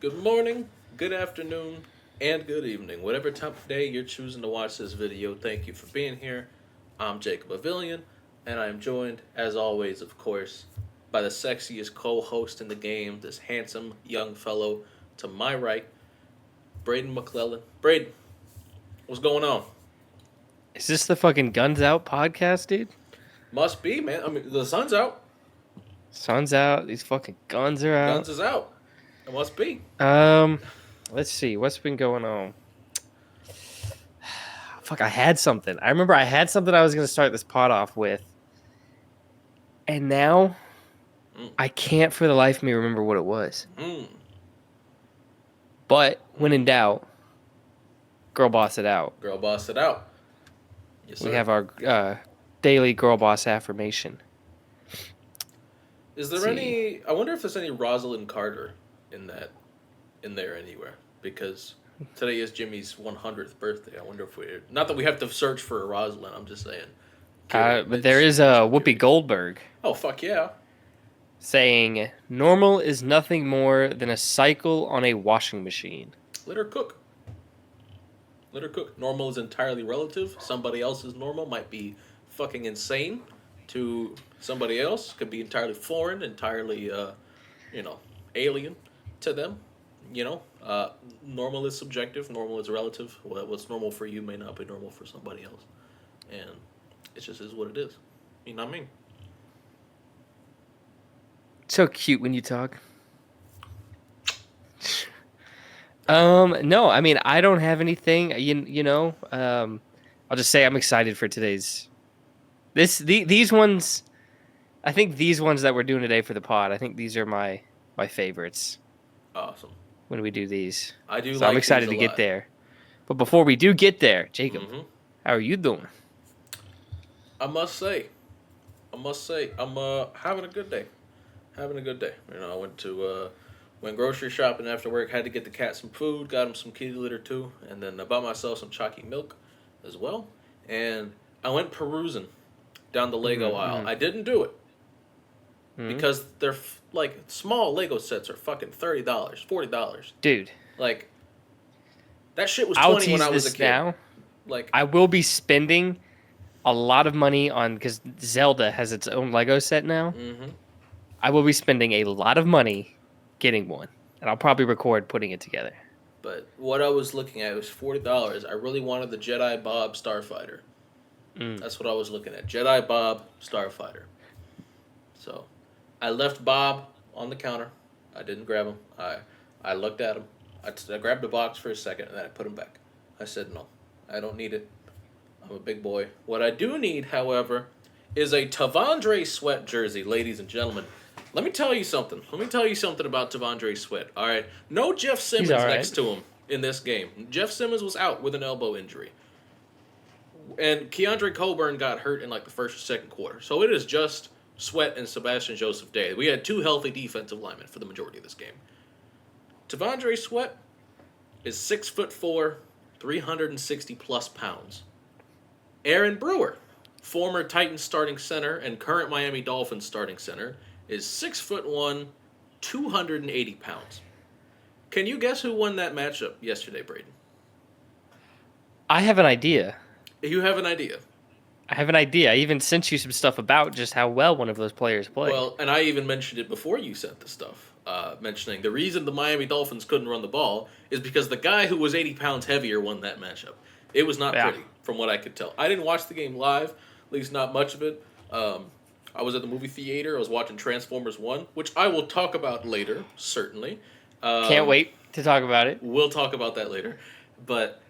Good morning, good afternoon, and good evening. Whatever time of day you're choosing to watch this video, thank you for being here. I'm Jacob Avillion, and I'm joined, as always, of course, by the sexiest co-host in the game, this handsome young fellow to my right, Brayden McClellan. Brayden, what's going on? Is this the fucking Guns Out podcast, dude? Must be, man. I mean, the sun's out. Sun's out. These fucking guns are Guns out. is out. It must be. Um, let's see. What's been going on? Fuck, I had something. I remember I had something I was going to start this pod off with. And now I can't for the life of me remember what it was. But when in doubt, girl boss it out. Girl boss it out. Yes, sir. We have our daily girl boss affirmation. Is there any? I wonder if there's any Rosalind Carter in there anywhere, because today is Jimmy's 100th birthday. I wonder if not that we have to search for a Rosalind. I'm just saying. But there is a Whoopi Goldberg. Oh fuck yeah! Saying normal is nothing more than a cycle on a washing machine. Let her cook. Let her cook. Normal is entirely relative. Somebody else's normal might be fucking insane to somebody else. Could be entirely foreign, entirely, alien to them. Normal is subjective. Normal is relative. What's normal for you may not be normal for somebody else. And it just is what it is. You know what I mean? So cute when you talk. No, I mean, I don't have anything, I'll just say I'm excited for today's, these ones, I think these ones that we're doing today for the pod, I think these are my favorites. Awesome. When we do these. I do. So I'm excited to get there. But before we do get there, Jacob, how are you doing? I must say, I'm having a good day. Having a good day. I went grocery shopping after work, had to get the cat some food, got him some kitty litter too, and then I bought myself some chalky milk as well. And I went perusing down the Lego aisle. I didn't do it because they're like small Lego sets are fucking $30, $40. Dude. Like that shit was $20 when I was a kid. Now. Like I will be spending a lot of money on, because Zelda has its own Lego set now. I will be spending a lot of money getting one, and I'll probably record putting it together. But what I was looking at was $40. I really wanted the Jedi Bob Starfighter. That's what I was looking at. Jedi Bob Starfighter. So I left Bob on the counter. I didn't grab him. I looked at him. I grabbed the box for a second, and then I put him back. I said, no, I don't need it. I'm a big boy. What I do need, however, is a T'Vondre Sweat jersey, ladies and gentlemen. Let me tell you something. About T'Vondre Sweat. All right, no Jeff Simmons next to him in this game. Jeff Simmons was out with an elbow injury, and Keandre Coburn got hurt in like the first or second quarter. So it is just Sweat and Sebastian Joseph Day. We had two healthy defensive linemen for the majority of this game. T'Vondre Sweat is 6'4", 360 plus pounds. Aaron Brewer, former Titans starting center and current Miami Dolphins starting center, is 6'1", 280 pounds. Can you guess who won that matchup yesterday, Brayden? I have an idea. You have an idea? I have an idea. I even sent you some stuff about just how well one of those players played. Well, and I even mentioned it before you sent the stuff, mentioning the reason the Miami Dolphins couldn't run the ball is because the guy who was 80 pounds heavier won that matchup. It was not pretty, from what I could tell. I didn't watch the game live, at least not much of it. I was at the movie theater. I was watching Transformers 1, which I will talk about later, certainly. Can't wait to talk about it. We'll talk about that later. But,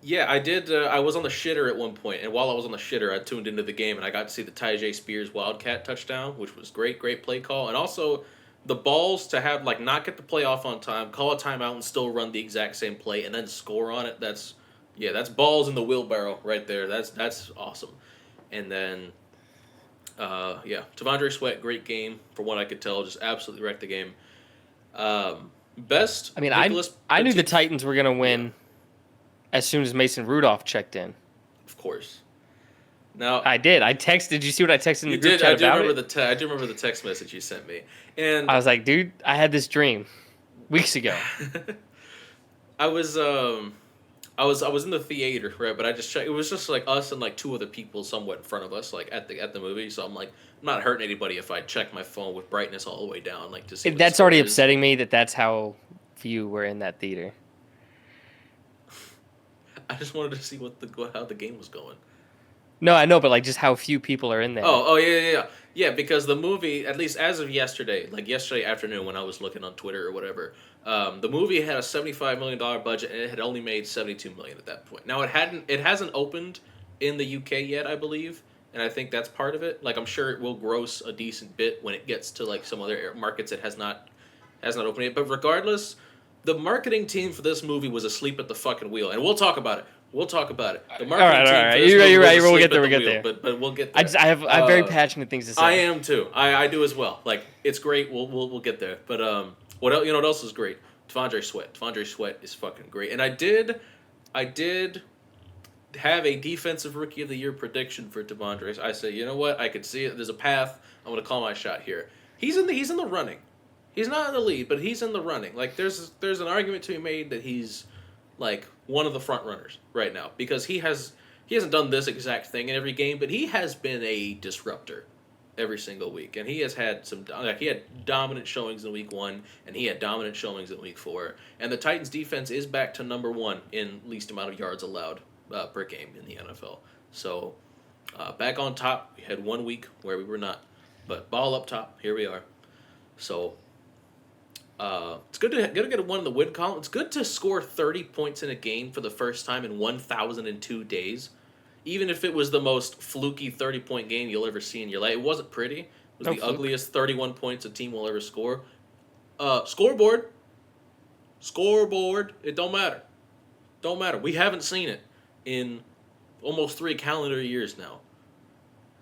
yeah, I did. I was on the shitter at one point, and while I was on the shitter, I tuned into the game, and I got to see the Tyjae Spears Wildcat touchdown, which was great play call. And also, the balls to have, not get the play off on time, call a timeout, and still run the exact same play, and then score on it. That's balls in the wheelbarrow right there. That's awesome. And then, T'Vondre Sweat, great game from what I could tell. Just absolutely wrecked the game. Best. I mean, I knew the Titans were gonna win as soon as Mason Rudolph checked in. Of course. Now I did. I texted. Did you see what I texted in the group chat I do remember the text message you sent me, and I was like, dude, I had this dream. weeks ago. I was I was in the theater, right? But I just checked. It was just like us and like two other people somewhat in front of us, like at the movie. So I'm like, I'm not hurting anybody if I check my phone with brightness all the way down, like to see. What That's the already score is. upsetting me that that's how few were in that theater. I just wanted to see how the game was going. No, I know, but like just how few people are in there. Yeah. Because the movie, at least as of yesterday, like yesterday afternoon when I was looking on Twitter or whatever, the movie had a $75 million budget and it had only made $72 million at that point. Now it hasn't opened in the UK yet, I believe, and I think that's part of it. Like I'm sure it will gross a decent bit when it gets to like some other markets it has not opened yet. But regardless, the marketing team for this movie was asleep at the fucking wheel, and we'll talk about it. The marketing team for this movie You're right. was We'll asleep get there. at the We'll get wheel, there. but we'll get there. I have very passionate things to say. I am too. I do as well. Like it's great. We'll get there. But what else, what else is great? Devondre Sweat. Devondre Sweat is fucking great. And I did have a defensive rookie of the year prediction for Devondre. I said, you know what? I could see it. There's a path. I'm gonna call my shot here. He's in the running. He's not in the lead, but he's in the running. Like there's an argument to be made that he's like one of the front runners right now because he hasn't done this exact thing in every game, but he has been a disruptor every single week, and he has had he had dominant showings in week 1, and he had dominant showings in week 4, and the Titans defense is back to number 1 in least amount of yards allowed per game in the NFL. So back on top. We had 1 week where we were not, but ball up top. Here we are. So. It's good to get a one in the win column. It's good to score 30 points in a game for the first time in 1,002 days. Even if it was the most fluky 30-point game you'll ever see in your life. It wasn't pretty. It was the ugliest 31 points a team will ever score. Scoreboard. It don't matter. We haven't seen it in almost 3 calendar years now.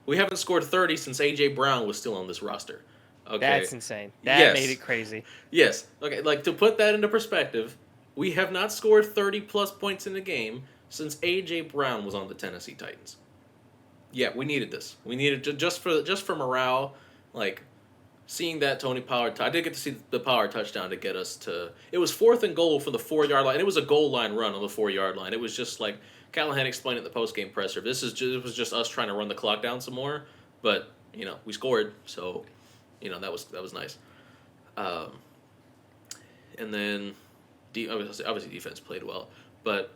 We haven't scored 30 since A.J. Brown was still on this roster. Okay. That's insane. That made it crazy. Yes. Okay, like to put that into perspective, we have not scored 30-plus points in a game since A.J. Brown was on the Tennessee Titans. Yeah, we needed this. We needed just for morale, like seeing that Tony Pollard. I did get to see the Pollard touchdown to get us to. It was 4th and goal for the 4-yard line, and it was a goal line run on the 4-yard line. It was just like Callahan explained at the post-game presser. It was just us trying to run the clock down some more, but we scored, so. That was nice. And then, obviously defense played well. But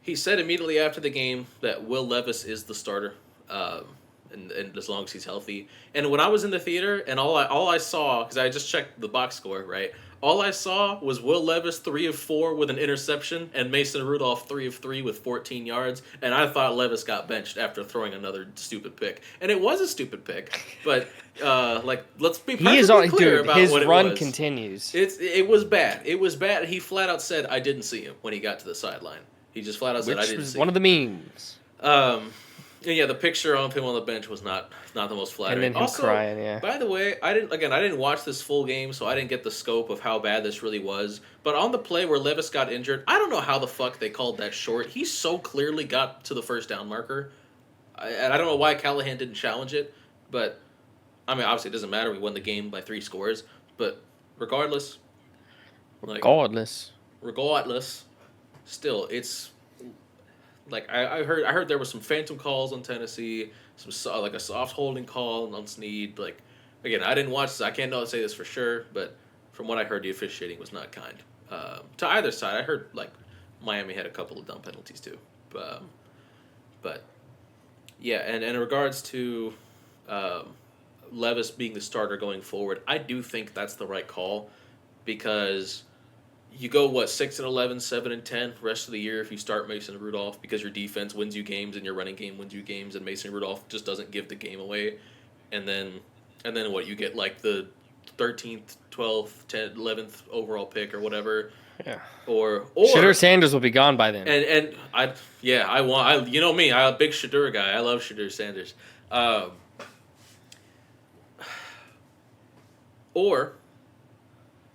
he said immediately after the game that Will Levis is the starter, and as long as he's healthy. And when I was in the theater, and all I saw, because I just checked the box score, right? All I saw was Will Levis 3 of 4 with an interception, and Mason Rudolph 3 of 3 with 14 yards. And I thought Levis got benched after throwing another stupid pick, and it was a stupid pick. But let's be perfectly clear about his what it run was. continues. It was bad. It was bad. He flat out said, "I didn't see him" when he got to the sideline. He just flat out said, "I didn't see him." One of the memes. Yeah, the picture of him on the bench was not the most flattering. And then him crying, yeah. By the way, I didn't watch this full game, so I didn't get the scope of how bad this really was. But on the play where Levis got injured, I don't know how the fuck they called that short. He so clearly got to the first down marker. And I don't know why Callahan didn't challenge it. But, I mean, obviously it doesn't matter. We won the game by 3 scores. But regardless, still, it's... Like I heard there was some phantom calls on Tennessee, like a soft holding call on Snead. Like again, I didn't watch this. I can't say this for sure, but from what I heard, the officiating was not kind to either side. I heard like Miami had a couple of dumb penalties too, but yeah. And in regards to Levis being the starter going forward, I do think that's the right call because. You go 6-11, 7-10 rest of the year if you start Mason Rudolph because your defense wins you games and your running game wins you games and Mason Rudolph just doesn't give the game away, and then what you get like the 13th, 12th, 10th, 11th overall pick or whatever. Yeah. Or Shedeur Sanders will be gone by then. And I'm a big Shedeur guy. I love Shedeur Sanders. Or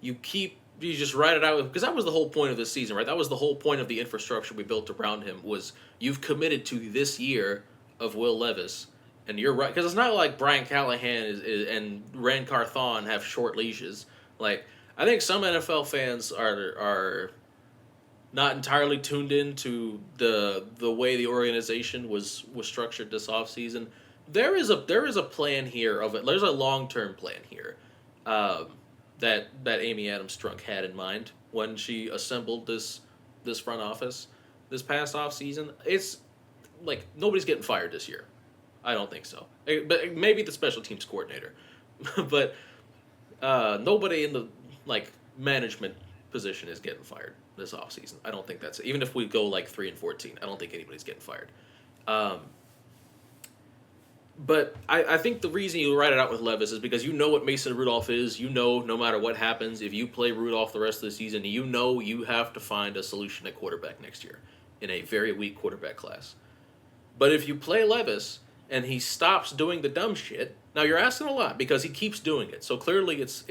you just write it out because that was the whole point of this season, right? That was the whole point of the infrastructure we built around him was you've committed to this year of Will Levis, and you're right because it's not like Brian Callahan and Ran Carthon have short leashes. Like I think some NFL fans are not entirely tuned into the way the organization was structured this offseason. There is a plan here of it. There's a long-term plan here that Amy Adams Strunk had in mind when she assembled this front office this past offseason. It's like nobody's getting fired this year. I don't think so. But maybe the special teams coordinator. But nobody in the management position is getting fired this offseason. I don't think that's it. Even if we go 3-14, I don't think anybody's getting fired. But I think the reason you write it out with Levis is because you know what Mason Rudolph is. You know no matter what happens, if you play Rudolph the rest of the season, you know you have to find a solution at quarterback next year in a very weak quarterback class. But if you play Levis and he stops doing the dumb shit, now you're asking a lot because he keeps doing it. So clearly it's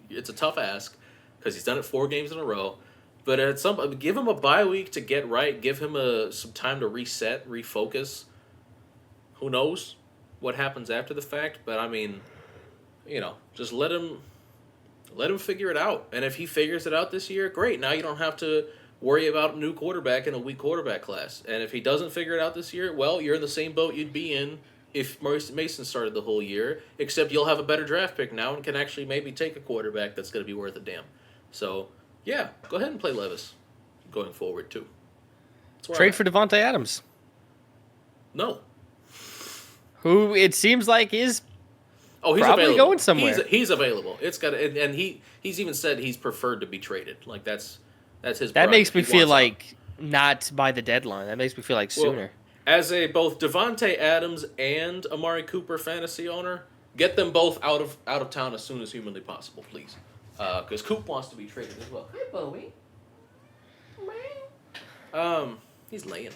a tough ask because he's done it 4 games in a row. But give him a bye week to get right. Give him some time to reset, refocus. Who knows what happens after the fact? But I mean, just let him figure it out. And if he figures it out this year, great. Now you don't have to worry about a new quarterback in a weak quarterback class. And if he doesn't figure it out this year, well, you're in the same boat you'd be in if Mason started the whole year, except you'll have a better draft pick now and can actually maybe take a quarterback that's going to be worth a damn. So, yeah, go ahead and play Levis going forward, too. Trade for Devontae Adams. No. Who it seems like is he's probably available. going somewhere. He's available. It's got and he's even said he's preferred to be traded. Like that's his. That makes me feel like not by the deadline. That makes me feel like sooner. As a both Devontae Adams and Amari Cooper fantasy owner, get them both out of town as soon as humanly possible, please. Because Coop wants to be traded as well. Hi, Bowie. He's laying.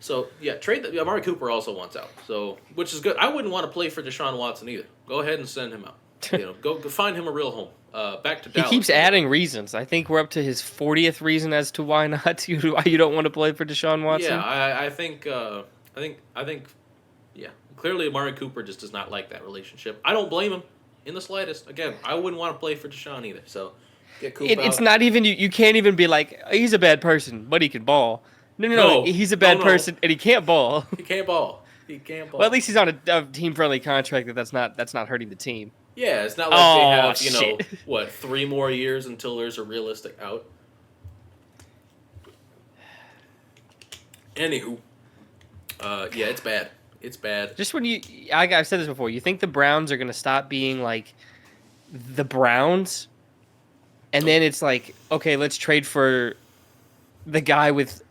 So yeah, Amari Cooper also wants out. So which is good. I wouldn't want to play for Deshaun Watson either. Go ahead and send him out. Go find him a real home. Back to Dallas. He keeps adding reasons. I think we're up to his 40th reason as to why you don't want to play for Deshaun Watson. Yeah, I think yeah. Clearly, Amari Cooper just does not like that relationship. I don't blame him in the slightest. Again, I wouldn't want to play for Deshaun either. So get Cooper out. It's not even you can't even be like he's a bad person, but he can ball. No. He's a bad person and he can't ball. He can't ball. Well, at least he's on a team-friendly contract that's not hurting the team. Yeah, it's not like they have, 3 more years until there's a realistic out. Anywho, yeah, it's bad. It's bad. Just when I've said this before, you think the Browns are going to stop being like the Browns, and then it's like, okay, let's trade for the guy with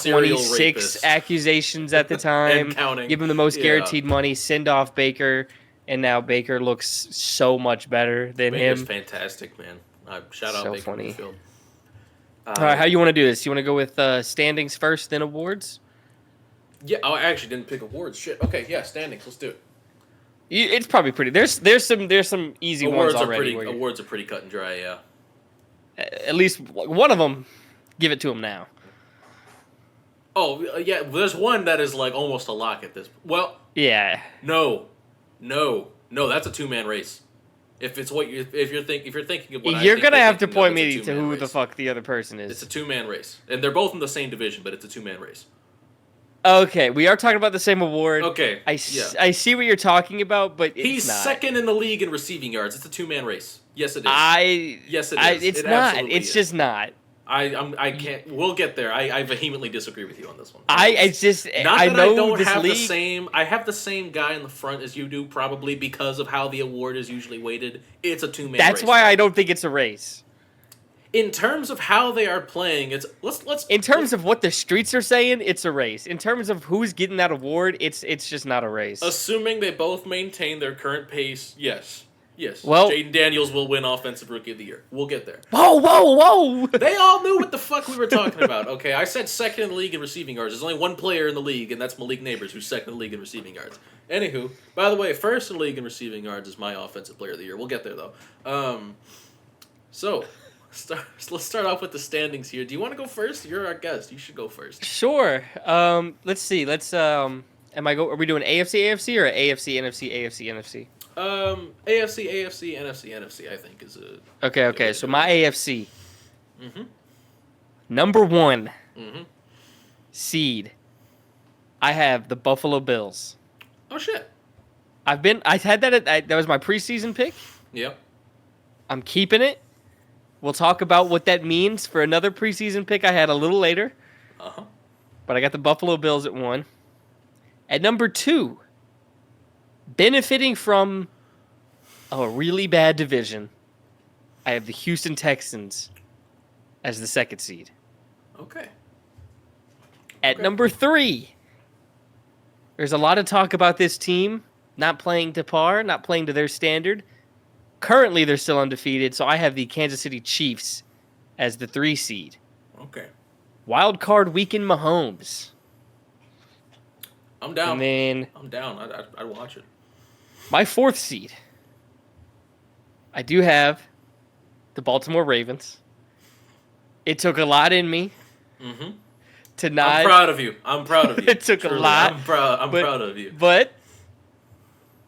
26 accusations at the time, and counting. Give him the most guaranteed money, send off Baker. And now Baker looks so much better than Baker's him. Fantastic, man. Shout out Baker funny. Mayfield. All right, how you want to do this? You want to go with standings first, then awards? Yeah, I actually didn't pick awards. Shit. Okay, yeah, standings. Let's do it. It's probably pretty. There's some easy ones already. Awards are pretty cut and dry. Yeah. At least one of them. Give it to him now. Oh yeah, there's one that is like almost a lock at this. Well. Yeah. No, that's a 2-man race. If you're thinking of what you're gonna have to point me to who the fuck the other person is. It's a 2-man race, and they're both in the same division, but it's a 2-man race. Okay, we are talking about the same award. Okay, I see what you're talking about, but he's not. Second in the league in receiving yards. It's a 2-man race. Yes, it is. Yes, it is. It's not. It's just not. I can't. We'll get there. I vehemently disagree with you on this one. It's just not I that know I don't this have league. the same. I have the same guy in the front as you do, probably because of how the award is usually weighted. It's a 2-man. That's race. why I don't think it's a race. In terms of how they are playing, it's let's. In terms of what the streets are saying, it's a race. In terms of who's getting that award, it's just not a race. Assuming they both maintain their current pace, yes. Yes. Well, Jaden Daniels will win Offensive Rookie of the Year. We'll get there. Whoa! They all knew what the fuck we were talking about. Okay, I said second in the league in receiving yards. There's only one player in the league, and that's Malik Neighbors, who's second in the league in receiving yards. Anywho, by the way, first in the league in receiving yards is my Offensive Player of the Year. We'll get there though. So let's start off with the standings here. Do you want to go first? You're our guest. You should go first. Sure. Let's see. Are we doing AFC or AFC, NFC, NFC? AFC, NFC. I think is a Okay. So my AFC Mm-hmm. number 1 Mm-hmm. seed, I have the Buffalo Bills. Oh shit. I had that was my preseason pick. Yep. I'm keeping it. We'll talk about what that means for another preseason pick I had a little later. Uh-huh. But I got the Buffalo Bills at 1. At number 2, benefiting from a really bad division, I have the Houston Texans as the 2nd seed. Okay. At number 3, there's a lot of talk about this team not playing to par, not playing to their standard. Currently, they're still undefeated, so I have the Kansas City Chiefs as the 3 seed. Okay. Wild card weekend Mahomes. I'm down. And then I'm down. I'd watch it. my 4th seed, I do have the Baltimore Ravens. It took a lot in me to not. I'm proud of you. It took Truly. a lot. I'm proud of you. But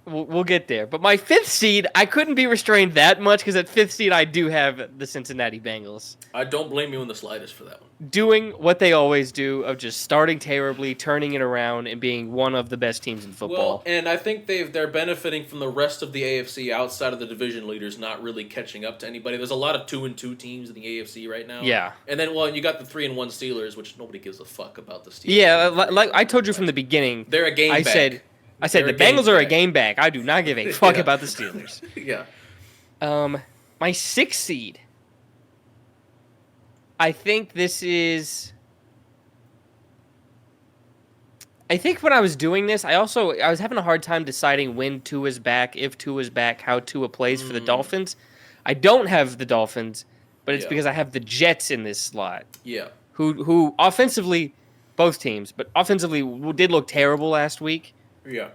we'll get there. But my 5th seed, I couldn't be restrained that much because at 5th seed, I do have the Cincinnati Bengals. I don't blame you in the slightest for that one. Doing what they always do of just starting terribly, turning it around, and being one of the best teams in football. Well, and I think they're benefiting from the rest of the AFC outside of the division leaders not really catching up to anybody. There's a lot of 2-2 teams in the AFC right now. Yeah. And then, you got the 3-1 Steelers, which nobody gives a fuck about the Steelers. Yeah, like I told you from the beginning. They're a game back. I said the Bengals are a game back. I do not give a fuck about the Steelers. Yeah. My 6th seed. I think this is. I think when I was doing this, I was having a hard time deciding when Tua's back, if Tua's back, how Tua plays for the Dolphins. I don't have the Dolphins, but it's because I have the Jets in this slot. Yeah. Who offensively, both teams, but offensively did look terrible last week. Yeah.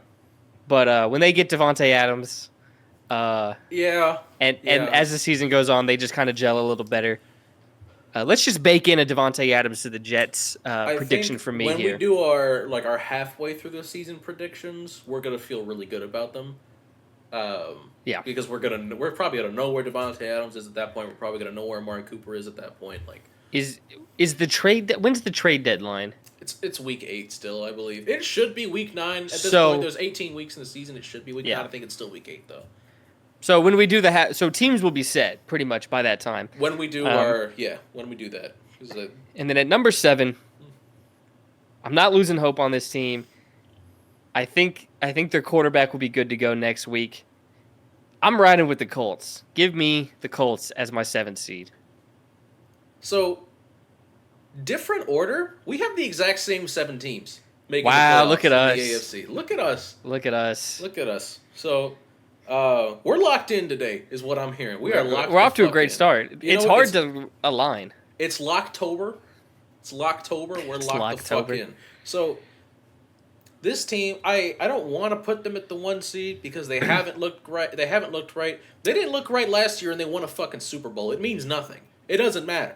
But when they get Devontae Adams, and as the season goes on, they just kind of gel a little better. Let's just bake in a Devontae Adams to the Jets prediction from me here. When we do our halfway through the season predictions, we're gonna feel really good about them. Because we're probably gonna know where Devontae Adams is at that point. We're probably gonna know where Amari Cooper is at that point. Is the trade? When's the trade deadline? It's week 8 still, I believe. It should be week 9 at this point. There's 18 weeks in the season. It should be week 9. I think it's still week 8 though. So when we do so teams will be set pretty much by that time. When we do when we do that. And then at number 7, I'm not losing hope on this team. I think their quarterback will be good to go next week. I'm riding with the Colts. Give me the Colts as my 7th seed. So, different order. We have the exact same 7 teams making the playoffs look at us. In the AFC. Look at us. Look at us. Look at us. So, we're locked in today, is what I'm hearing. We're off to a great start. It's hard to align. It's Locktober. We're locked the fuck in. So, this team, I don't want to put them at the 1 seed because they haven't looked right. They didn't look right last year, and they won a fucking Super Bowl. It means nothing. It doesn't matter.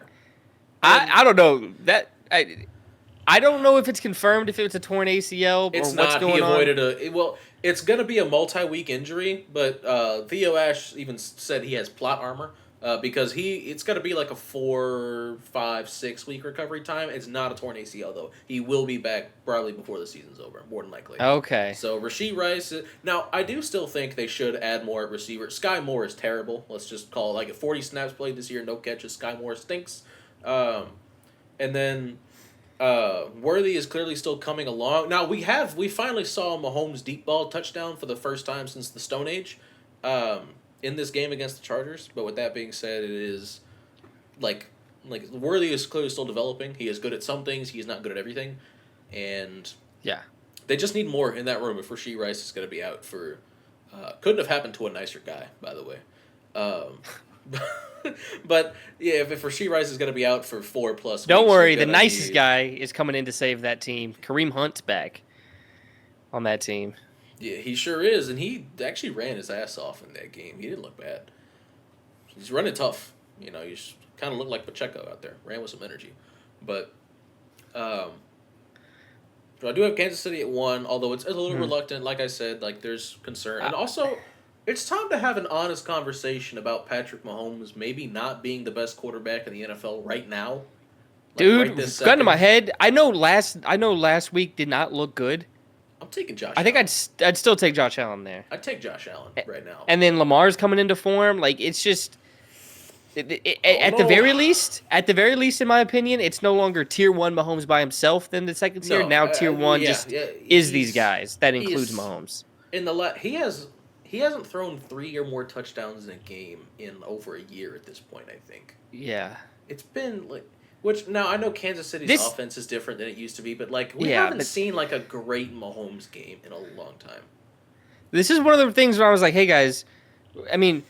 I don't know that I don't know if it's confirmed if it's a torn ACL or what's going on. He avoided it's going to be a multi-week injury, but Theo Ash even said he has plot armor because it's going to be like a 4, 5, 6 week recovery time. It's not a torn ACL though. He will be back probably before the season's over, more than likely. Okay. So Rashee Rice. Now I do still think they should add more receiver. Sky Moore is terrible. Let's just call it 40 snaps played this year, no catches. Sky Moore stinks. And then Worthy is clearly still coming along. Now we finally saw Mahomes deep ball touchdown for the first time since the Stone Age in this game against the Chargers. But with that being said, it is Worthy is clearly still developing. He is good at some things. He is not good at everything. And they just need more in that room if Rashee Rice is going to be out for couldn't have happened to a nicer guy, by the way. But yeah, if Rashee Rice is going to be out for 4+ weeks, don't worry, the nicest guy is coming in to save that team. Kareem Hunt's back on that team. Yeah, he sure is, and he actually ran his ass off in that game. He didn't look bad. He's running tough. You kind of look like Pacheco out there. Ran with some energy, but so I do have Kansas City at 1, although it's a little reluctant. Like I said, there's concern, and also It's time to have an honest conversation about Patrick Mahomes maybe not being the best quarterback in the NFL right now. Like right Dude, this gun to my second. head. I know last week did not look good. I'm taking Josh I think Allen. I'd still take Josh Allen there. I'd take Josh Allen right now. And then Lamar's coming into form. Like it's just Oh at no. the very least, in my opinion, it's no longer tier 1 Mahomes by himself than the second tier. No, Now tier 1 yeah, just yeah. is these guys. That includes He's Mahomes. in the he hasn't thrown 3 or more touchdowns in a game in over a year at this point. I think Yeah. it's been like. Which now I know Kansas City's offense is different than it used to be, but like we haven't seen like a great Mahomes game in a long time. This is one of the things where I was like, hey guys, I mean,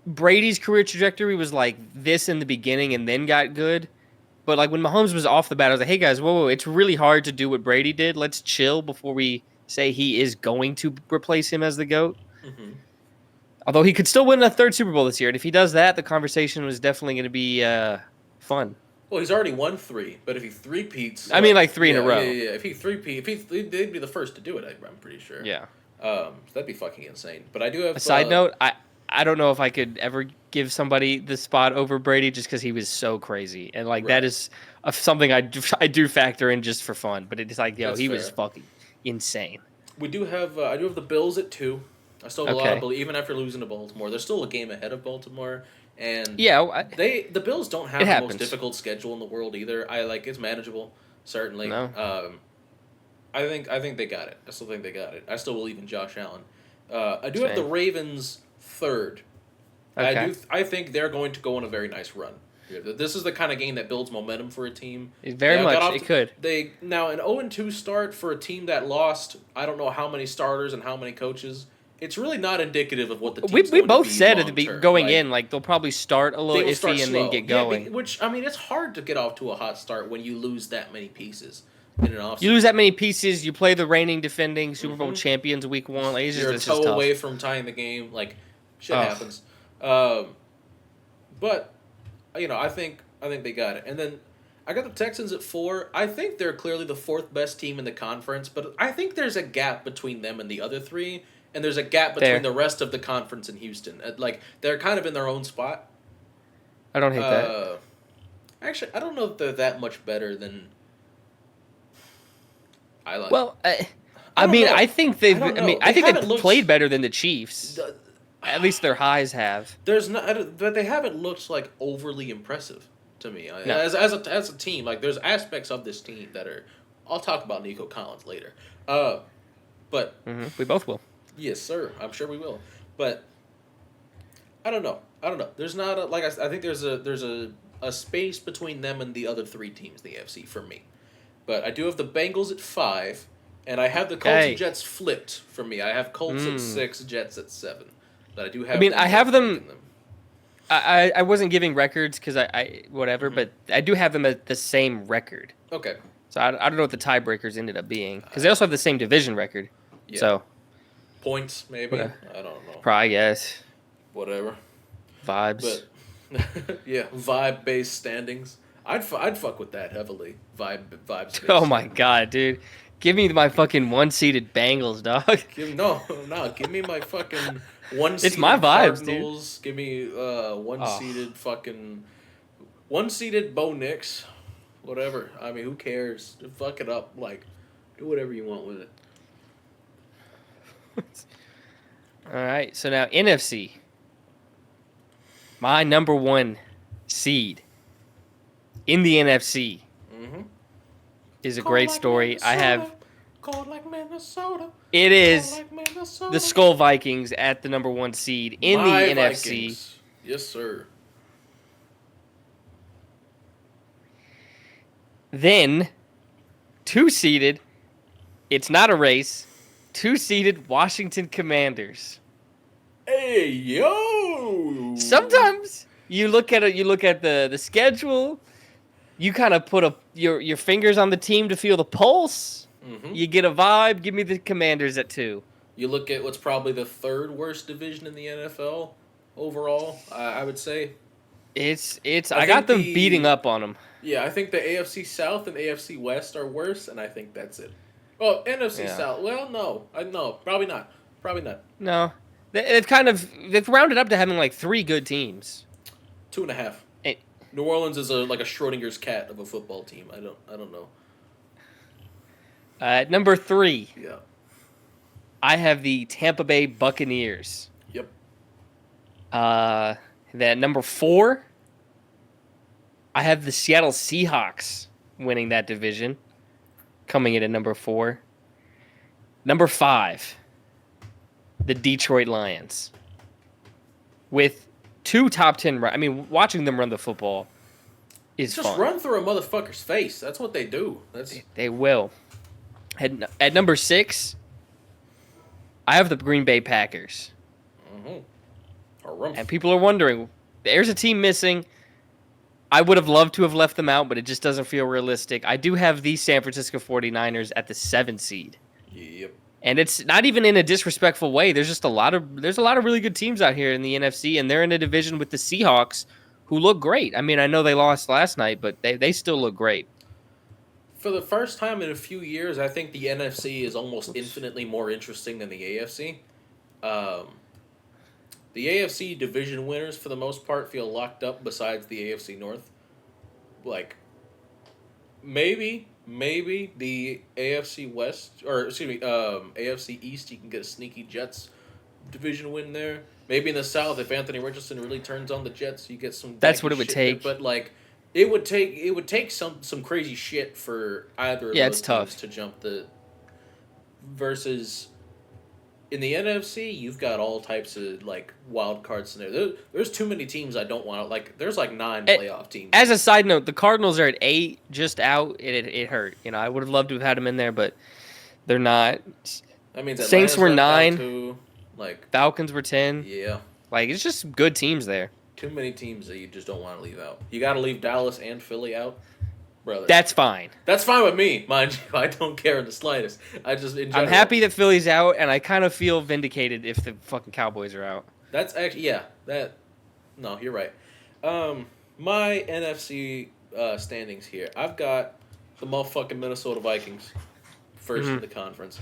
Brady's career trajectory was like this in the beginning and then got good. But like when Mahomes was off the bat, I was like, hey guys, whoa, it's really hard to do what Brady did. Let's chill before we say he is going to replace him as the GOAT. Mm-hmm. Although he could still win a 3rd Super Bowl this year. And if he does that, the conversation was definitely going to be fun. Well, he's already won 3, but if he three-peats... I mean, like 3 in a row. Yeah. If he three-peat, they'd be the first to do it, I'm pretty sure. Yeah. So that'd be fucking insane. But I do have... A side note, I don't know if I could ever give somebody the spot over Brady just because he was so crazy. And, like, that is something I do factor in just for fun. But it's like, That's he fair. was fucking insane. We do have... I do have the Bills at 2. I still have a lot of belief, even after losing to Baltimore. They're still a game ahead of Baltimore. And the Bills don't have the most difficult schedule in the world either. It's manageable, certainly. No. I think they got it. I still think they got it. I still believe in Josh Allen. I do have the Ravens 3rd. Okay. I think they're going to go on a very nice run. This is the kind of game that builds momentum for a team. Very much, it could. Now an 0-2 start for a team that lost I don't know how many starters and how many coaches. It's really not indicative of what the team's we going both to be said at the going in, like they'll probably start a little iffy and then get going. Yeah, which I mean, it's hard to get off to a hot start when you lose that many pieces in an offseason. You lose that many pieces. You play the reigning, defending Super Bowl champions week 1. Like, You're a toe away from tying the game. Like shit happens. But I think they got it. And then I got the Texans at 4. I think they're clearly the 4th best team in the conference, but I think there's a gap between them and the other 3. And there's a gap between the rest of the conference and Houston. Like, they're kind of in their own spot. I don't hate that. Actually, I don't know if they're that much better than... Well, I think they've... I think they've played better than the Chiefs. At least their highs have. But they haven't looked, like, overly impressive to me. No. As a team, like, there's aspects of this team that are... I'll talk about Nico Collins later. But... We both will. Yes, sir. I'm sure we will. But I don't know. There's not I think there's a space between them and the other 3 teams in the AFC for me. But I do have the Bengals at 5, and I have the Colts and Jets flipped for me. I have Colts at 6, Jets at 7. But I do have. I have them. I wasn't giving records because I whatever, but I do have them at the same record. Okay. So I don't know what the tiebreakers ended up being because they also have the same division record. Yeah. So. Points, maybe. I don't know. Probably, yes. Whatever. Vibes. But yeah, vibe-based standings. I'd fuck with that heavily. Vibes. Oh my god, dude! Give me my fucking 1-seeded Bengals, dog. Give me my fucking 1-seeded. It's my vibes, Cardinals. Dude. Give me 1-seeded fucking 1-seeded Bo Nix. Whatever. I mean, who cares? Fuck it up. Like, do whatever you want with it. All right, so now NFC. My number 1 seed in the NFC is a great story. Minnesota. I have. Cold like Minnesota. It is the Skull Vikings at the number 1 seed in the NFC. Vikings. Yes, sir. Then, 2-seeded. It's not a race. 2-seeded Washington Commanders. Hey yo! Sometimes you look at the schedule. You kind of put your fingers on the team to feel the pulse. Mm-hmm. You get a vibe. Give me the Commanders at 2. You look at what's probably the 3rd worst division in the NFL overall. I would say. I got them beating up on them. Yeah, I think the AFC South and AFC West are worse, and I think that's it. Oh, NFC South. Well, no, probably not. No, they've rounded up to having like 3 good teams. 2.5. And, New Orleans is like a Schrodinger's cat of a football team. I don't know. At number 3, Yeah. I have the Tampa Bay Buccaneers. Yep. Then number 4, I have the Seattle Seahawks winning that division, coming in at number 4. Number 5, the Detroit Lions. With 2 top 10 I mean, watching them run the football is just fun. run through a motherfucker's face. That's what they do. They will. At number 6, I have the Green Bay Packers. Mm-hmm. And people are wondering, there's a team missing. I would have loved to have left them out, but it just doesn't feel realistic. I do have the San Francisco 49ers at the 7th seed. Yep. And it's not even in a disrespectful way. There's a lot of really good teams out here in the NFC, and they're in a division with the Seahawks, who look great. I mean, I know they lost last night, but they still look great. For the first time in a few years, I think the NFC is almost infinitely more interesting than the AFC. The AFC division winners, for the most part, feel locked up besides the AFC North. Like, maybe the AFC West, or excuse me, AFC East, you can get a sneaky Jets division win there. Maybe in the South, if Anthony Richardson really turns on the Jets, you get some. That's what it would take. There. But like, it would take some crazy shit for either of those teams to jump the. Versus, in the NFC, you've got all types of like wild card scenarios. There's too many teams I don't want. Like, there's like 9 playoff teams. As a side note, the Cardinals are at 8, just out. It hurt. You know, I would have loved to have had them in there, but they're not. That means Saints were 9. Like Falcons were 10. Yeah. Like, it's just good teams there. Too many teams that you just don't want to leave out. You got to leave Dallas and Philly out, brother. That's fine. That's fine with me, mind you. I don't care in the slightest. I'm happy that Philly's out, and I kind of feel vindicated if the fucking Cowboys are out. That's actually No, you're right. My NFC standings here. I've got the motherfucking Minnesota Vikings first in the conference.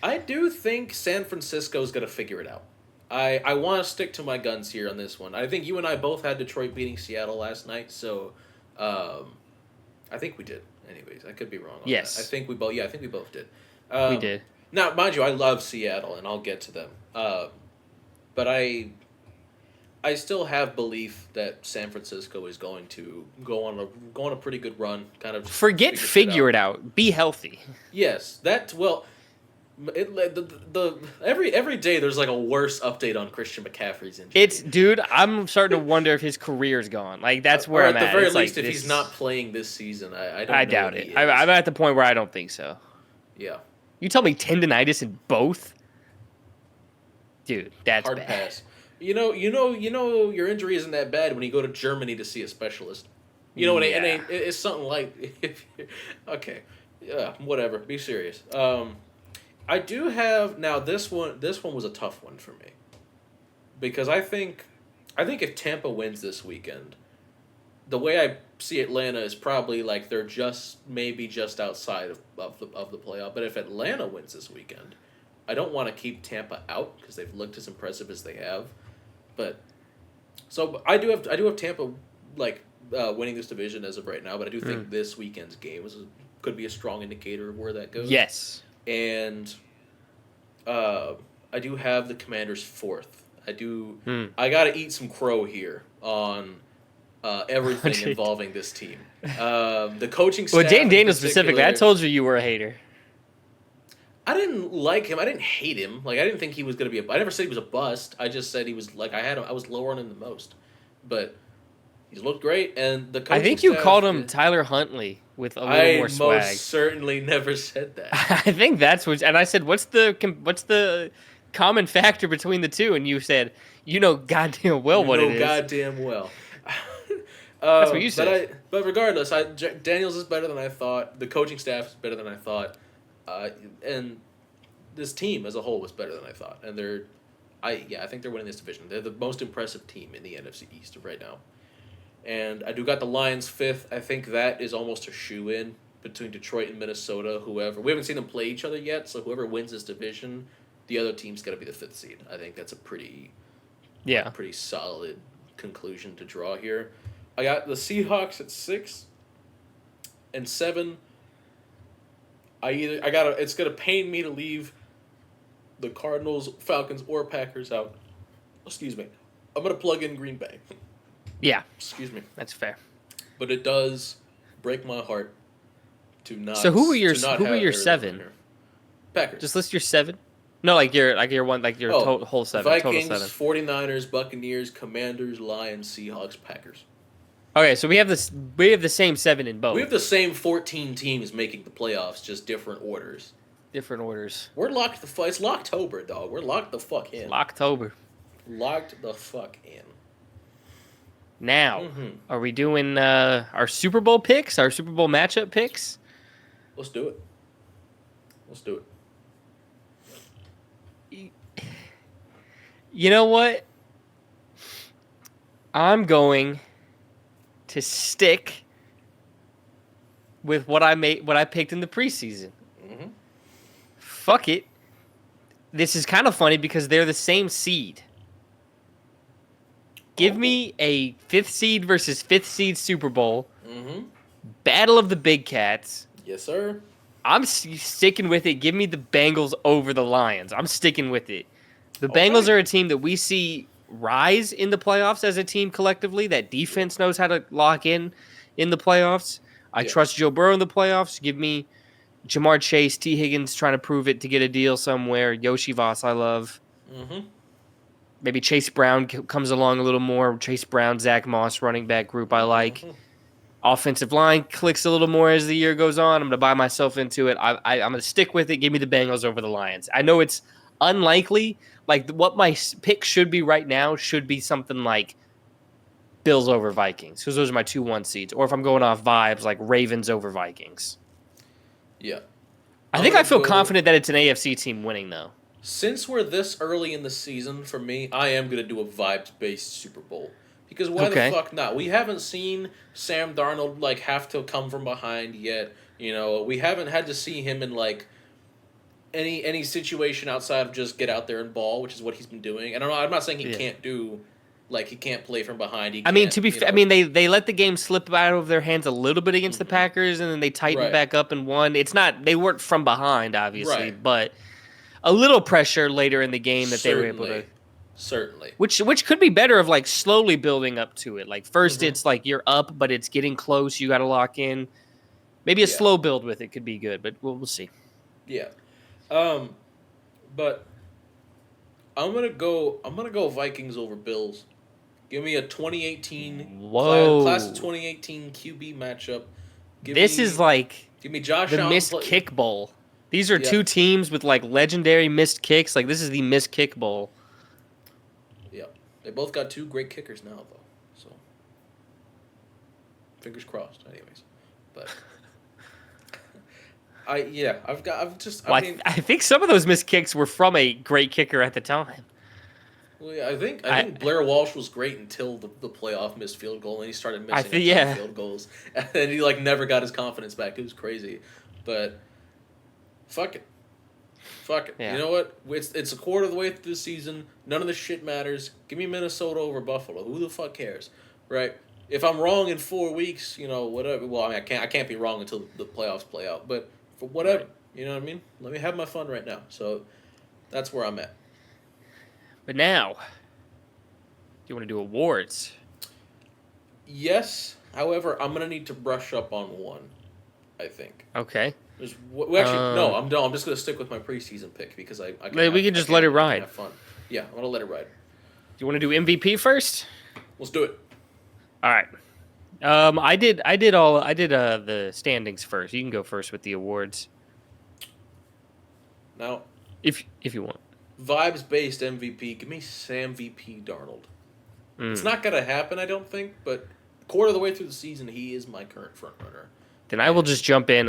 I do think San Francisco's gonna figure it out. I want to stick to my guns here on this one. I think you and I both had Detroit beating Seattle last night, so I think we did. Anyways, I could be wrong on that. I think we both did. We did. Now, mind you, I love Seattle, and I'll get to them. But I still have belief that San Francisco is going to go on a pretty good run. Kind of forget figure it out. Be healthy. Yes, every day there's like a worse update on Christian McCaffrey's injury. Dude, I'm starting to wonder if his career's gone. Like, that's where I'm at. At the very least, if he's not playing this season, I doubt it. I'm at the point where I don't think so. Yeah. You tell me tendonitis in both? Dude, that's hard bad. Pass. You know your injury isn't that bad when you go to Germany to see a specialist. You know, it's something like okay. Yeah, whatever. Be serious. I do have now this one was a tough one for me. Because I think if Tampa wins this weekend, the way I see Atlanta is probably like they're maybe just outside of the playoff. But if Atlanta wins this weekend, I don't want to keep Tampa out because they've looked as impressive as they have. But so I do have Tampa winning this division as of right now, but I do think this weekend's game could be a strong indicator of where that goes. Yes. And I do have the Commanders 4th. I got to eat some crow here on everything involving this team. The coaching staff. Well, Jane Daniels specifically, I told you were a hater. I didn't like him. I didn't hate him. Like, I didn't think he was going to be I never said he was a bust. I just said he was, like, I was lower on him the most. But he's looked great, and the coaching I think you called him Tyler Huntley with a little more swag. I most certainly never said that. I think that's what, and I said, what's the common factor between the two? And you said, goddamn well what it is. Goddamn well. That's what you said. But regardless, Daniels is better than I thought. The coaching staff is better than I thought. And this team as a whole was better than I thought. And I think they're winning this division. They're the most impressive team in the NFC East right now. And I do got the Lions 5th. I think that is almost a shoe-in between Detroit and Minnesota. We haven't seen them play each other yet, so whoever wins this division The other team's got to be the 5th seed. I think that's a pretty solid conclusion to draw here. I got the Seahawks at 6 and 7. It's gonna pain me to leave the Cardinals, Falcons, or Packers out. Excuse me. I'm gonna plug in Green Bay. Yeah. Excuse me. That's fair. But it does break my heart to not. So who were your Arizona 7? here. Packers. Just list your 7. No, your one, your whole 7. Vikings, Total 7. 49ers, Buccaneers, Commanders, Lions, Seahawks, Packers. Okay, so we have the same 7 in both. We have the same 14 teams making the playoffs, just different orders. Different orders. We're locked it's Locktober, dog. We're locked the fuck in. Locktober. Locked the fuck in. Now, are we doing our Super Bowl picks, our Super Bowl matchup picks? Let's do it. You know what? I'm going to stick with what I picked in the preseason. Mm-hmm. Fuck it. This is kind of funny because they're the same seed. Give me a 5th seed versus 5th seed Super Bowl. Mm-hmm. Battle of the Big Cats. Yes, sir. I'm sticking with it. Give me the Bengals over the Lions. I'm sticking with it. The Bengals are a team that we see rise in the playoffs as a team collectively. That defense knows how to lock in the playoffs. I trust Joe Burrow in the playoffs. Give me Jamar Chase, T. Higgins trying to prove it to get a deal somewhere. Yoshi Voss I love. Mm-hmm. Maybe Chase Brown comes along a little more. Chase Brown, Zach Moss running back group I like. Mm-hmm. Offensive line clicks a little more as the year goes on. I'm going to buy myself into it. I'm going to stick with it. Give me the Bengals over the Lions. I know it's unlikely. Like, what my pick should be right now should be something like Bills over Vikings, because those are my 2-1 seeds. Or if I'm going off vibes, like Ravens over Vikings. Yeah. I feel confident that it's an AFC team winning, though. Since we're this early in the season, for me, I am going to do a vibes-based Super Bowl. Because why the fuck not? We haven't seen Sam Darnold, have to come from behind yet. We haven't had to see him in, any situation outside of just get out there and ball, which is what he's been doing. And I'm not saying he can't do, he can't play from behind. To be fair, they let the game slip out of their hands a little bit against the Packers, and then they tightened back up and won. It's not, they weren't from behind, obviously, but a little pressure later in the game that they were able to. Certainly. Which could be better of slowly building up to it. First it's you're up, but it's getting close. You got to lock in. Maybe a slow build with it could be good, but we'll see. Yeah. But I'm gonna go Vikings over Bills. Give me a 2018 class of 2018 QB matchup. Give me Josh the Allen missed kick bowl. These are two teams with legendary missed kicks. This is the missed kick bowl. Yeah, they both got 2 great kickers now, though. So fingers crossed. Anyways, but. I think some of those missed kicks were from a great kicker at the time. Well, yeah, I think Blair Walsh was great until the playoff missed field goal, and he started missing field goals, and then he never got his confidence back. It was crazy, but fuck it. Yeah. You know what? It's a quarter of the way through the season. None of this shit matters. Give me Minnesota over Buffalo. Who the fuck cares, right? If I'm wrong in 4 weeks, whatever. Well, I can't be wrong until the playoffs play out, but. For whatever, you know what I mean? Let me have my fun right now. So that's where I'm at. But now, do you want to do awards? Yes. However, I'm gonna need to brush up on one. I think. Okay. No. I'm done. I'm just gonna stick with my preseason pick because we can just let it ride. Have fun. Yeah, I'm gonna let it ride. Do you want to do MVP first? Let's do it. All right. I did the standings first. You can go first with the awards. Now, if you want. Vibes-based MVP, give me SaMVP Darnold. It's not gonna happen, I don't think, but quarter of the way through the season, he is my current front runner. Then I will just jump in.